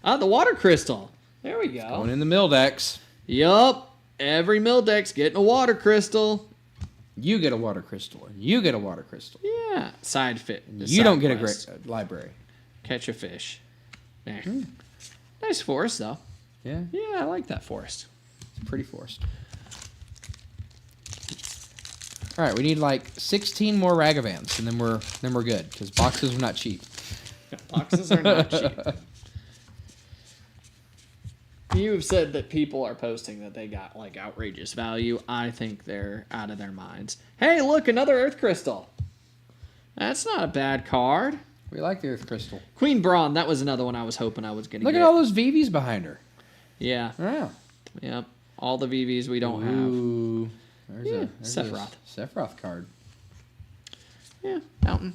The Water Crystal. There we go. Going in the mill decks. Yup. Every mill deck's getting a Water Crystal. You get a water crystal, and you get a water crystal. Yeah. Side fit. You don't get a great library. Catch a fish. There. Nice forest, though. Yeah, Yeah, I like that forest. it's a pretty forest. All right, we need like 16 more Ragavans, and then we're good because boxes are not cheap. Boxes are not cheap. You've said that people are posting that they got like outrageous value. I think they're out of their minds. Hey, look, another Earth Crystal. That's not a bad card. We like the Earth Crystal. Queen Braun, that was another one I was hoping I was going to get. Look at all those VVs behind her. Yeah. Yeah. Yep. All the VVs we don't have. Ooh. There's Sephiroth. Sephiroth card. Yeah, Fountain.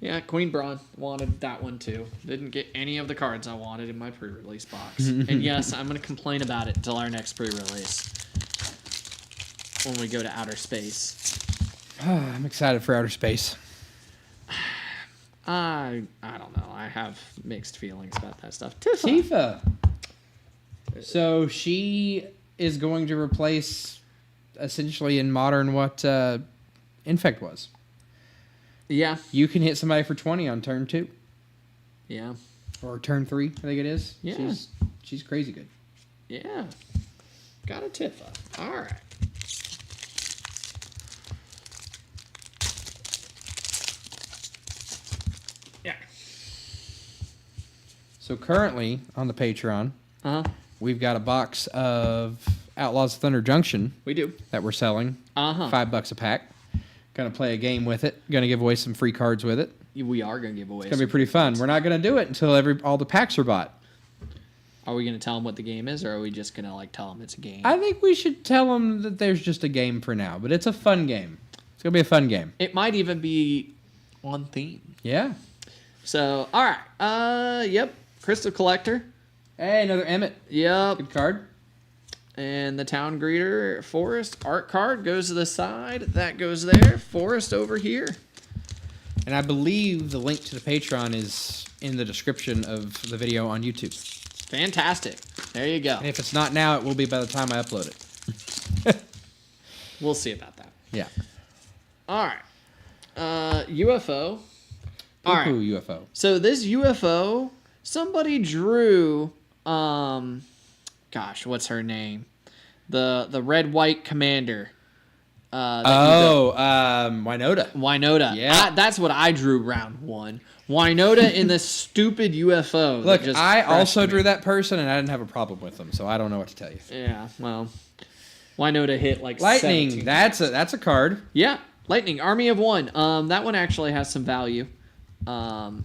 Yeah, Queen Braun. Wanted that one too. Didn't get any of the cards I wanted in my pre-release box. And yes, I'm going to complain about it until our next pre-release. When we go to outer space. I'm excited for outer space. I don't know. I have mixed feelings about that stuff. Tifa. Tifa. So she is going to replace, essentially in modern, what Infect was. Yeah. You can hit somebody for 20 on turn 2. Yeah. Or turn 3, I think it is. Yeah. She's crazy good. Yeah. Got a Tifa. All right. Yeah. So currently, on the Patreon, we've got a box of Outlaws of Thunder Junction We do. that we're selling. $5 a pack. Gonna play a game with it. Gonna give away some free cards with it. We are going to give away. It's gonna be pretty fun. We're not gonna do it until all the packs are bought. Are we going to tell them what the game is, or are we just going to like tell them it's a game? I think we should tell them that there's just a game for now, but it's a fun game. It's gonna be a fun game. It might even be on theme. Yeah. So, all right. Yep. Crystal Collector. Hey, another Emmett. Yep. Good card. And the Town Greeter Forest art card goes to the side. That goes there. Forest over here. And I believe the link to the Patreon is in the description of the video on YouTube. Fantastic. There you go. And if it's not now, it will be by the time I upload it. We'll see about that. Yeah. All right. UFO. All right. UFO. So this UFO, somebody drew, gosh, what's her name? The red white commander. Wynota. Wynota. Yeah. That's what I drew round 1. Wynota in this stupid UFO. Look, that just I crushed also me. drew that person, and I didn't have a problem with them, so I don't know what to tell you. Yeah, well, Wynota hit like Lightning. 17. That's a card. Yeah, Lightning. Army of One. That one actually has some value. While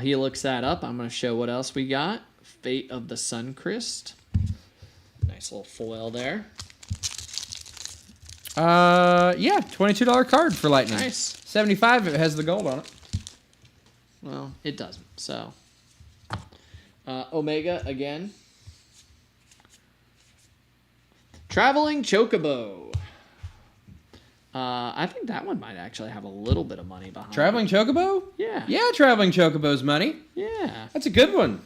he looks that up, I'm going to show what else we got. Fate of the Suncrist. Nice little foil there. Yeah, $22 card for Lightning. Nice. $75 if it has the gold on it. Well, it doesn't. So, Omega again. Traveling Chocobo. I think that one might actually have a little bit of money behind Traveling it. Chocobo? Yeah. Yeah, Traveling Chocobo's money. Yeah. That's a good one.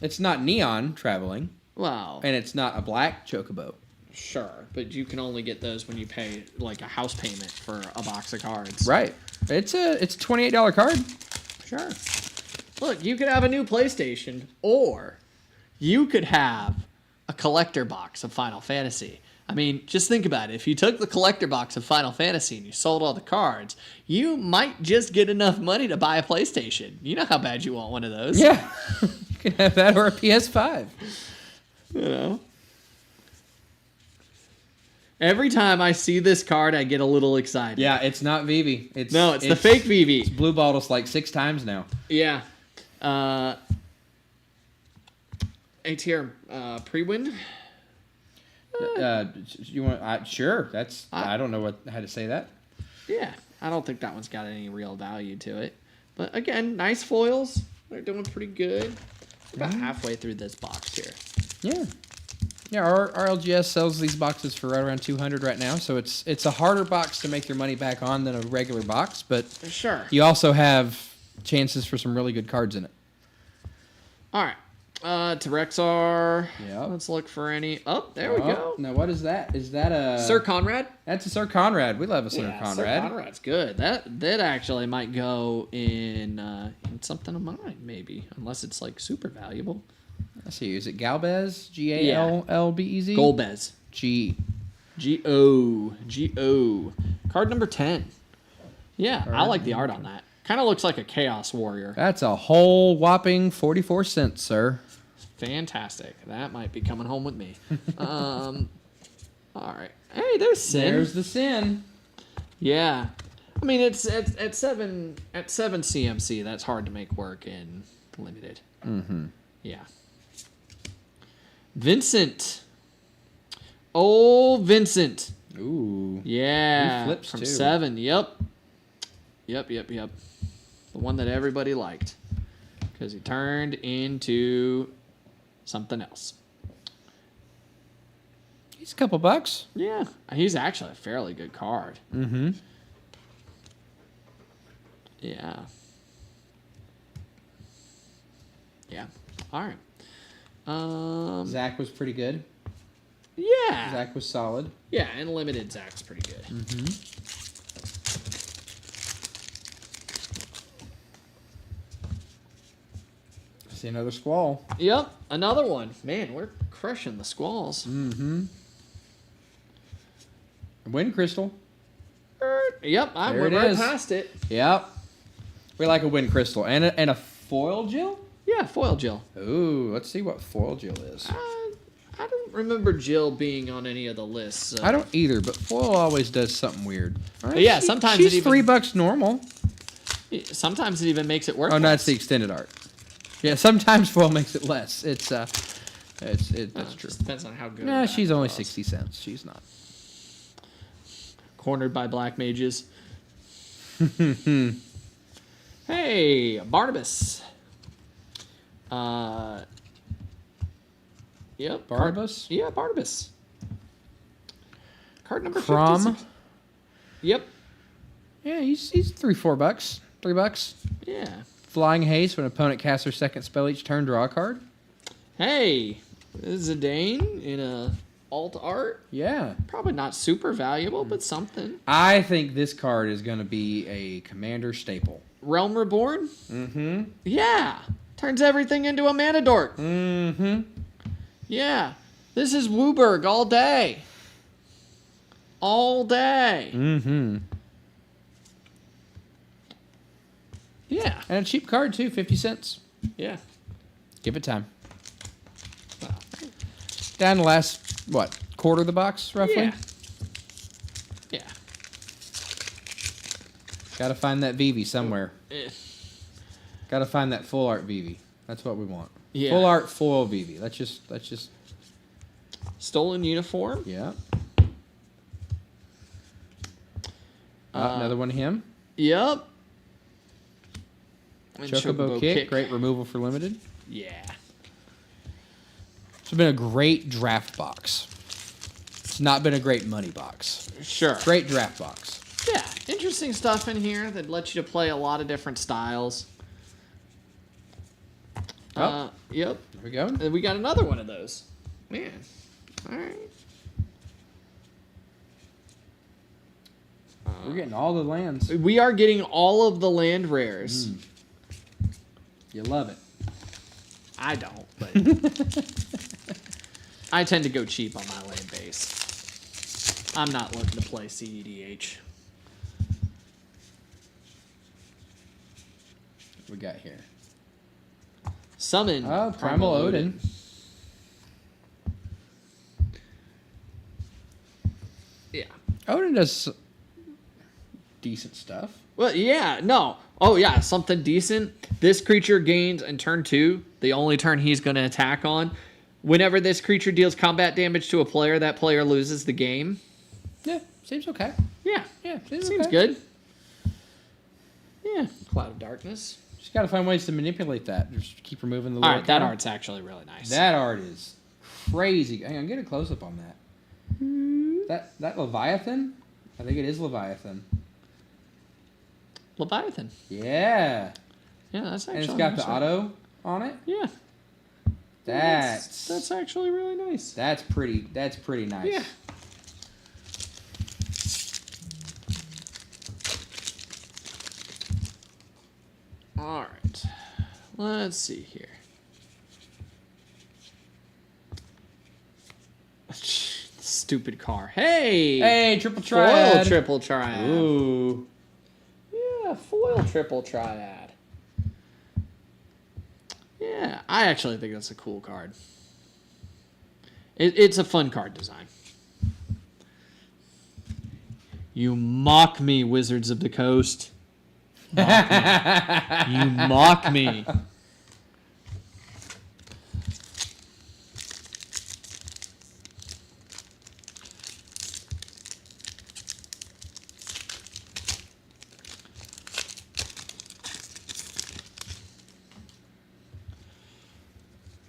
It's not neon traveling, Well, and it's not a black Chocobo. sure, but you can only get those when you pay like a house payment for a box of cards. Right. It's a $28 card. Sure. Look, you could have a new PlayStation, or you could have a collector box of Final Fantasy. I mean, just think about it. If you took the collector box of Final Fantasy and you sold all the cards, you might just get enough money to buy a PlayStation. You know how bad you want one of those. Yeah. You can have that or a PS5. You know? Every time I see this card, I get a little excited. Yeah, it's not Vivi. It's the fake VV. It's blue balled us like 6 times now. Yeah. ATR pre-win? You want? Sure. I don't know how to say that. Yeah. I don't think that one's got any real value to it. But again, nice foils. They're doing pretty good. We're about halfway through this box here. Yeah. Yeah, our LGS sells these boxes for right around $200 right now, so it's a harder box to make your money back on than a regular box, but Sure. you also have chances for some really good cards in it. All right. To Rexar. Yep. Let's look for any. Oh, there we go. Now, what is that? Is that a... Sir Conrad? That's a Sir Conrad. We love a Sir Yeah, Conrad. Sir Conrad's good. That actually might go in something of mine, maybe, unless it's like super valuable. Let's see. Is it Galbez? Gallbez? Golbez. G. G-O. Card number 10. Yeah, I like the art on that. Kind of looks like a Chaos Warrior. That's a whole whopping 44 cents, sir. Fantastic. That might be coming home with me. All right. Hey, there's Sin. There's the Sin. Yeah. I mean, it's at 7 CMC. That's hard to make work in limited. Mm-hmm. Yeah. Vincent. Oh, Vincent. Ooh. Yeah. He flips from too. 7. Yep. The one that everybody liked. Because he turned into something else. He's a couple bucks. Yeah. He's actually a fairly good card. Mm-hmm. Yeah. Yeah. All right. Zach was pretty good. Yeah. Zach was solid. Yeah, and limited Zach's pretty good. Mm-hmm. See another squall. Yep, another one. Man, we're crushing the squalls. Mm-hmm. Wind crystal. Yep, I There went it right is. past it. Yep. We like a wind crystal and a foil Jill. Yeah, foil Jill. Ooh, let's see what foil Jill is. I don't remember Jill being on any of the lists. I don't either, but foil always does something weird. Right? Yeah, sometimes she's it even- $3 normal. Sometimes it even makes it worth. Oh, no, that's the extended art. Yeah, sometimes foil makes it less. That's true. Just depends on how good. Nah, or she's bad it only was. 60 cents. She's not. Cornered by black mages. Hey, Barnabas. Yep. Barnabas? Yeah, Barnabas. Card number Crom? 56. Yep. Yeah, he's $3-4. $3. Yeah. Flying haste when opponent casts their second spell each turn, draw a card. Hey, Zidane in a alt art. Yeah. Probably not super valuable, but something. I think this card is going to be a commander staple. Realm Reborn? Mm-hmm. Yeah. Turns everything into a mana dork. Mm-hmm. Yeah. This is Wooburg all day. All day. Mm-hmm. Yeah. And a cheap card, too, 50 cents. Yeah. Give it time. Well, Down the last, what, quarter of the box, roughly? yeah. Yeah. Gotta find that Vivi somewhere. Eh. Gotta find that full art Vivi. That's what we want. Yeah. Full art foil Vivi. Let's just Stolen uniform. yeah. Another one of him. Yep. And Chocobo Kick, great removal for limited. Yeah. It's been a great draft box. It's not been a great money box. Sure. Great draft box. Yeah. Interesting stuff in here that lets you to play a lot of different styles. Oh. Yep. There we go. And we got another one of those. Man. All right. We're getting all the lands. We are getting all of the land rares. You love it. I don't, but I tend to go cheap on my land base. I'm not looking to play CEDH. What we got here? Summon. Oh, Primal Odin. Yeah. Odin does decent stuff. Well, yeah, no. Oh, yeah, something decent. This creature gains in turn 2, the only turn he's going to attack on. Whenever this creature deals combat damage to a player, that player loses the game. Yeah, seems okay. Yeah. Yeah, Seems okay. good. Yeah. Cloud of Darkness. Just gotta find ways to manipulate that. Just keep removing the. All lower right, that counter. art's actually really nice. That art is crazy. Hang on, get a close up on that. That Leviathan? I think it is Leviathan. Leviathan. Yeah. Yeah, that's actually And it's got nice the art. auto on it. Yeah. That's actually really nice. that's pretty nice. Yeah. All right. Let's see here. Stupid car. Hey. Hey, triple Foil triad. triple triad. Ooh. Yeah. a foil triple triad. Yeah, I actually think that's a cool card. It's a fun card design. You mock me, Wizards of the Coast. Mock me. You mock me.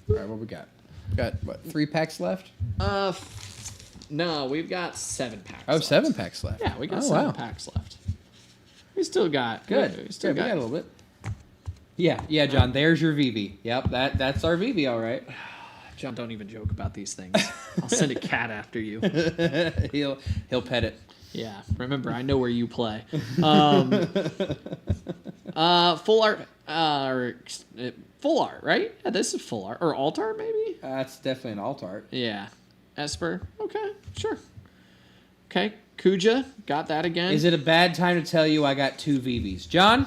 All right, what we got? Got what? 3 packs left? No, we've got 7 packs. Oh, left. 7 packs left. Yeah, we got Oh, 7 wow. packs left. We still got Good. We still We got got a little bit. Yeah, John. There's your VV. Yep, that's our VV. All right. John, don't even joke about these things. I'll send a cat after you. he'll pet it. Yeah, remember, I know where you play. Full art, full art, right? Yeah, this is full art or alt art, maybe. That's definitely an alt art. Yeah, Esper. Okay, sure. Okay, Kuja, got that again. Is it a bad time to tell you I got 2 VVs, John?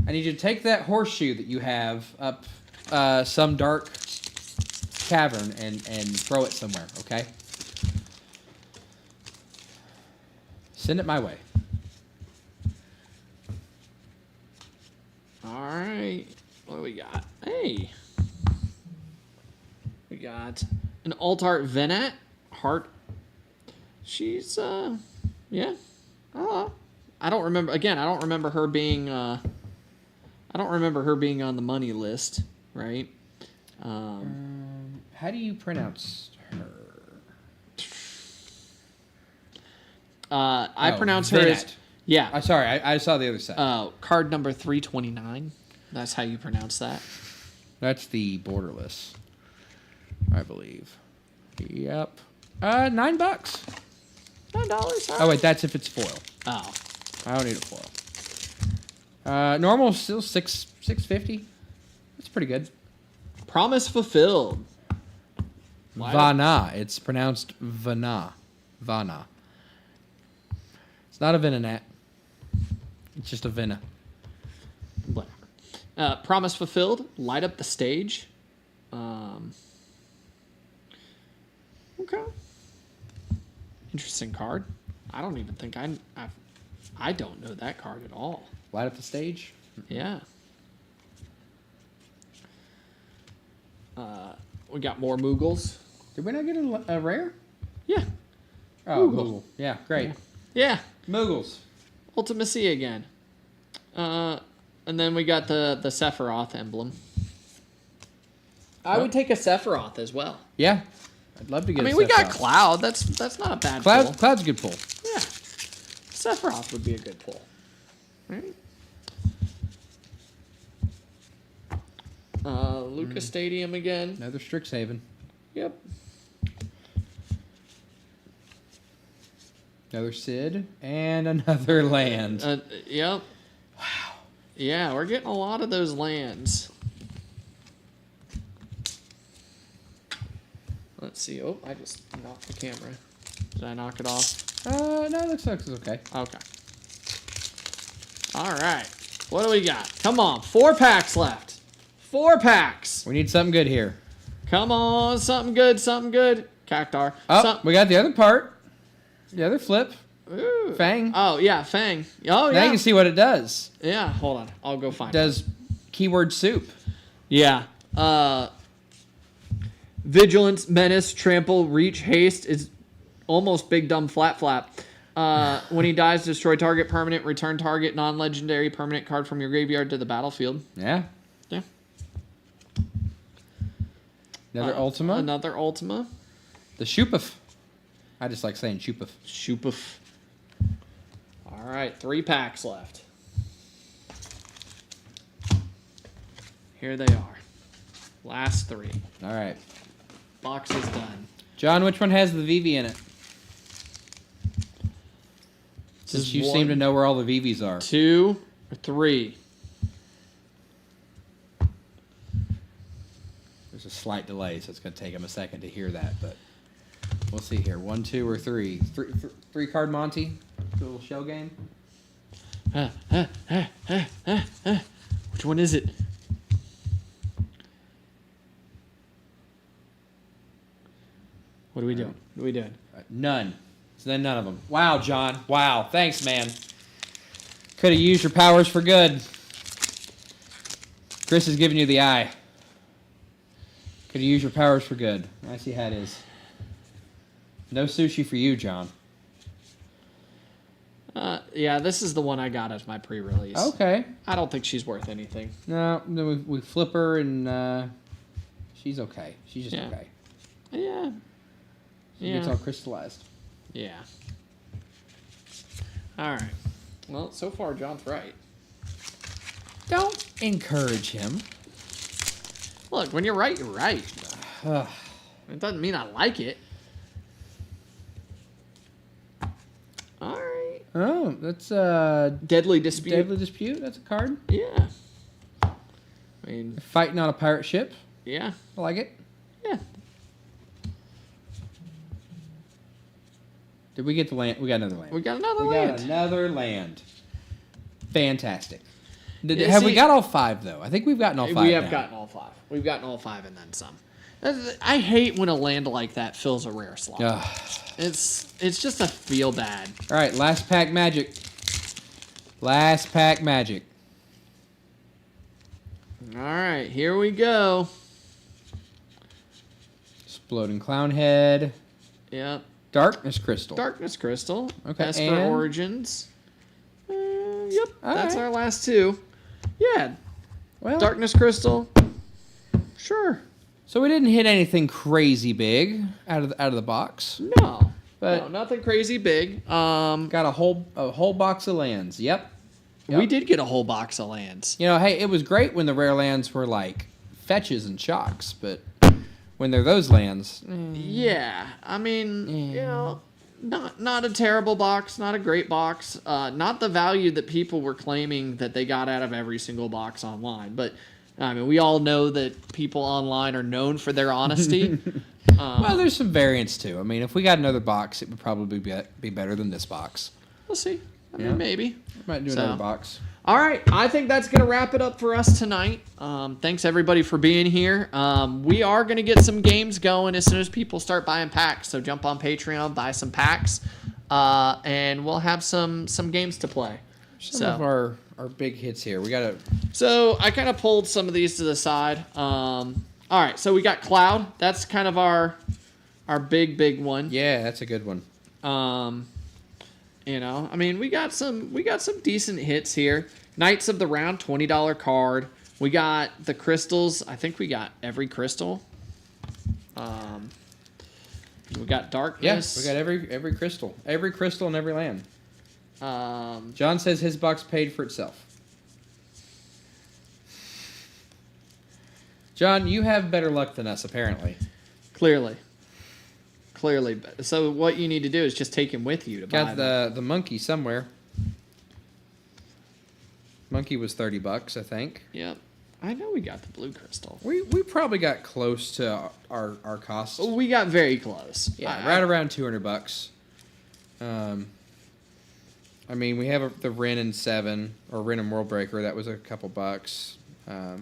I need you to take that horseshoe that you have up some dark cavern and throw it somewhere. Okay. Send it my way. All right. What do we got? Hey. We got an alt art Venat Heart. She's yeah. I don't remember again, I don't remember her being on the money list, right? How do you pronounce her? I pronounce her as Venat. yeah. I'm sorry, I saw the other side. Card number 329. That's how you pronounce that. That's the borderless, I believe. Yep. $9. $9. Oh wait, that's if it's foil. Oh. I don't need a foil. Normal still $6.50. That's pretty good. Promise fulfilled. Why Vana. It's pronounced Vana. Vana. It's not a Venonat. It's just a Vena. Whatever. Promise fulfilled. Light up the stage. Okay. Interesting card. I don't even think I don't know that card at all. Light up the stage. Yeah. We got more Moogles. Did we not get a rare? Yeah. Oh, Moogle. Moogle. Yeah, great. Yeah. Moogles. Ultimacy again. And then we got the Sephiroth emblem. I would take a Sephiroth as well. Yeah. I'd love to get I mean, a we got Sephiroth. Cloud. That's not a bad pull. Cloud's a good pull. Yeah. Sephiroth would be a good pull. Right? Lucas Stadium again. Another Strixhaven. Yep. Another Sid. And another land. Yep. Wow. Yeah, we're getting a lot of those lands. Let's see. Oh, I just knocked the camera. Did I knock it off? No, it looks like it's okay. Okay. All right. What do we got? Come on. 4 packs left. 4 packs. We need something good here. Come on. Something good. Something good. Cactar. Oh, we got the other part. The other flip. Ooh. Fang. Oh, yeah. Fang. Oh, Now yeah. you can see what it does. Yeah. Hold on. I'll go find It does keyword soup. Yeah. Vigilance, Menace, Trample, Reach, Haste is almost Big Dumb Flat Flap. When he dies, destroy target permanent, return target non-legendary permanent card from your graveyard to the battlefield. Yeah. Yeah. Another Ultima. Another Ultima. The Shupif. I just like saying Shupif. Shupif. All right, 3 packs left. Here they are. Last 3. All right. Box is done. John, which one has the VV in it? Since is you 1, seem to know where all the VVs are. 2, or 3. There's a slight delay, so it's going to take him a second to hear that, but we'll see here. 1, 2, or 3. 3 card Monty. A little shell game. one is it? What are we doing? What are we doing? None. So then none of them. Wow, John. Wow. Thanks, man. Could have used your powers for good. Chris is giving you the eye. Could have used your powers for good. I see how it is. No sushi for you, John. Yeah, this is the one I got as my pre-release. Okay. I don't think she's worth anything. No, we flip her and she's okay. She's just okay. Yeah. She gets all crystallized. Yeah. All right. Well, so far, John's right. Don't encourage him. Look, when you're right, you're right. It doesn't mean I like it. All right. Oh, that's Deadly Dispute. Deadly Dispute. That's a card. Yeah. I mean, Fighting on a pirate ship. yeah. I like it. Yeah. Did we get the land? We got another land. We got another We land. got another land. Fantastic. Yeah, Have we got all 5 though? I think we've gotten all 5. We have now. gotten all 5. We've gotten all 5 and then some. I hate when a land like that fills a rare slot. Ugh. It's just a feel bad. All right, last pack magic. Last pack magic. All right, here we go. Exploding clown head. Yep. Darkness crystal. Darkness Crystal. Okay, Esper and- Origins. Yep, All that's right. our last 2. Yeah, Well, Darkness Crystal. Sure. so we didn't hit anything crazy big out of the box. No. But- no, nothing crazy big. Got a whole box of lands. Yep. We did get a whole box of lands. You know, hey, it was great when the rare lands were like fetches and shocks, but when they're those lands, Yeah, I mean, you know, not a terrible box, not a great box, not the value that people were claiming that they got out of every single box online. But I mean, we all know that people online are known for their honesty. well, there's some variance too. I mean, if we got another box, it would probably be better than this box. We'll see. I mean, Yeah. maybe. Might do So- another box. All right, I think that's going to wrap it up for us tonight. Thanks, everybody, for being here. We are going to get some games going as soon as people start buying packs. So jump on Patreon, buy some packs, and we'll have some games to play. Some of our big hits here. We got to. So I kind of pulled some of these to the side. All right, so we got Cloud. That's kind of our big one. Yeah, that's a good one. You know, I mean, we got some decent hits here. Knights of the Round, $20 card. We got the crystals. I think we got every crystal. We got darkness. Yes, we got every crystal in every land. John says his box paid for itself. John, you have better luck than us, apparently. Clearly. So what you need to do is just take him with you to buy Got them. the monkey somewhere. Monkey was $30, I think. Yep. I know we got the blue crystal. We probably got close to our cost. We got very close. Yeah, right around $200. I mean, we have the Ren and 7 or Ren and World Breaker. That was a couple bucks. Yeah.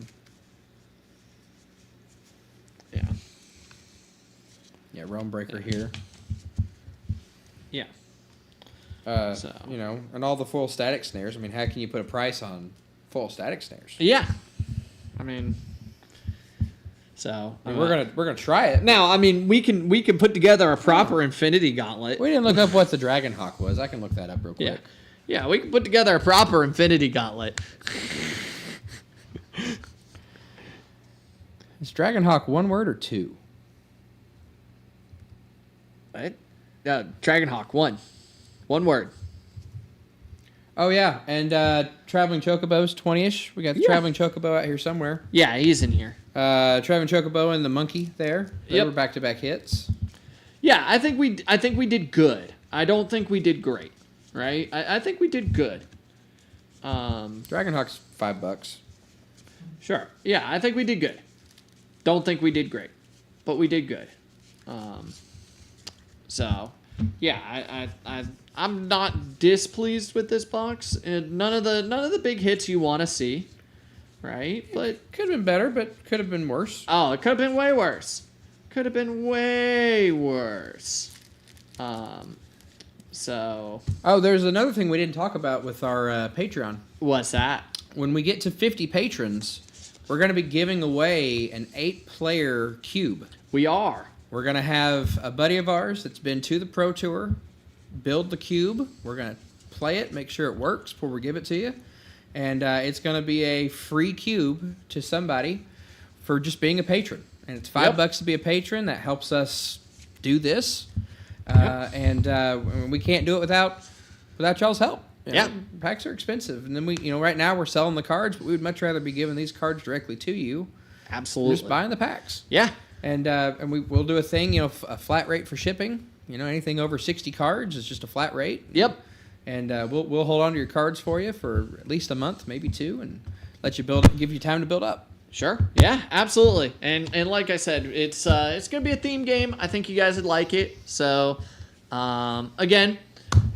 Yeah, Realm Breaker here. Yeah. So. You know, and all the full static snares. I mean, how can you put a price on full static snares? Yeah. I mean, so I mean, we're gonna try it. now. I mean, we can put together a proper Infinity Gauntlet. We didn't look up what the Dragon Hawk was. I can look that up real quick. Yeah, we can put together a proper Infinity Gauntlet. Is Dragon Hawk one word or two? Right? Dragonhawk, one word. Oh yeah, and Traveling Chocobos 20-ish. We got the Traveling Chocobo out here somewhere. Yeah, he's in here. Traveling Chocobo and the monkey there. They Yep. were back-to-back hits. Yeah, I think we did good. I don't think we did great. Right? I think we did good. Dragon Hawk's $5. Sure. Yeah, I think we did good. Don't think we did great, but we did good. So, yeah, I'm not displeased with this box. And none of the big hits you want to see. right? But Could have been better, but could have been worse. oh, it could have been way worse. Could have been way worse. So Oh, there's another thing we didn't talk about with our Patreon. what's that? When we get to 50 patrons, we're going to be giving away an 8-player cube. We are. We're going to have a buddy of ours that's been to the Pro Tour build the cube. We're going to play it, make sure it works before we give it to you. And it's going to be a free cube to somebody for just being a patron. And it's $5 to be a patron. That helps us do this. And we can't do it without y'all's help. Yeah. Packs are expensive. And then right now we're selling the cards, but we would much rather be giving these cards directly to you. Absolutely. Just buying the packs. Yeah. And we'll do a thing, a flat rate for shipping. Anything over 60 cards is just a flat rate. Yep. And we'll hold on to your cards for you for at least a month, maybe 2, and let you give you time to build up. Sure. Yeah, absolutely. And like I said, it's going to be a theme game. I think you guys would like it. So, again,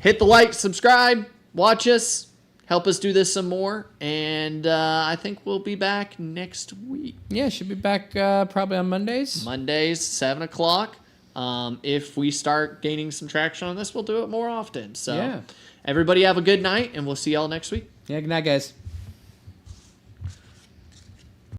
hit the like, subscribe, watch us, help us do this some more, and I think we'll be back next week. Yeah, should be back probably on Mondays. Mondays, 7 o'clock. If we start gaining some traction on this, we'll do it more often. So, yeah. Everybody have a good night, and we'll see y'all next week. Yeah, good night, guys.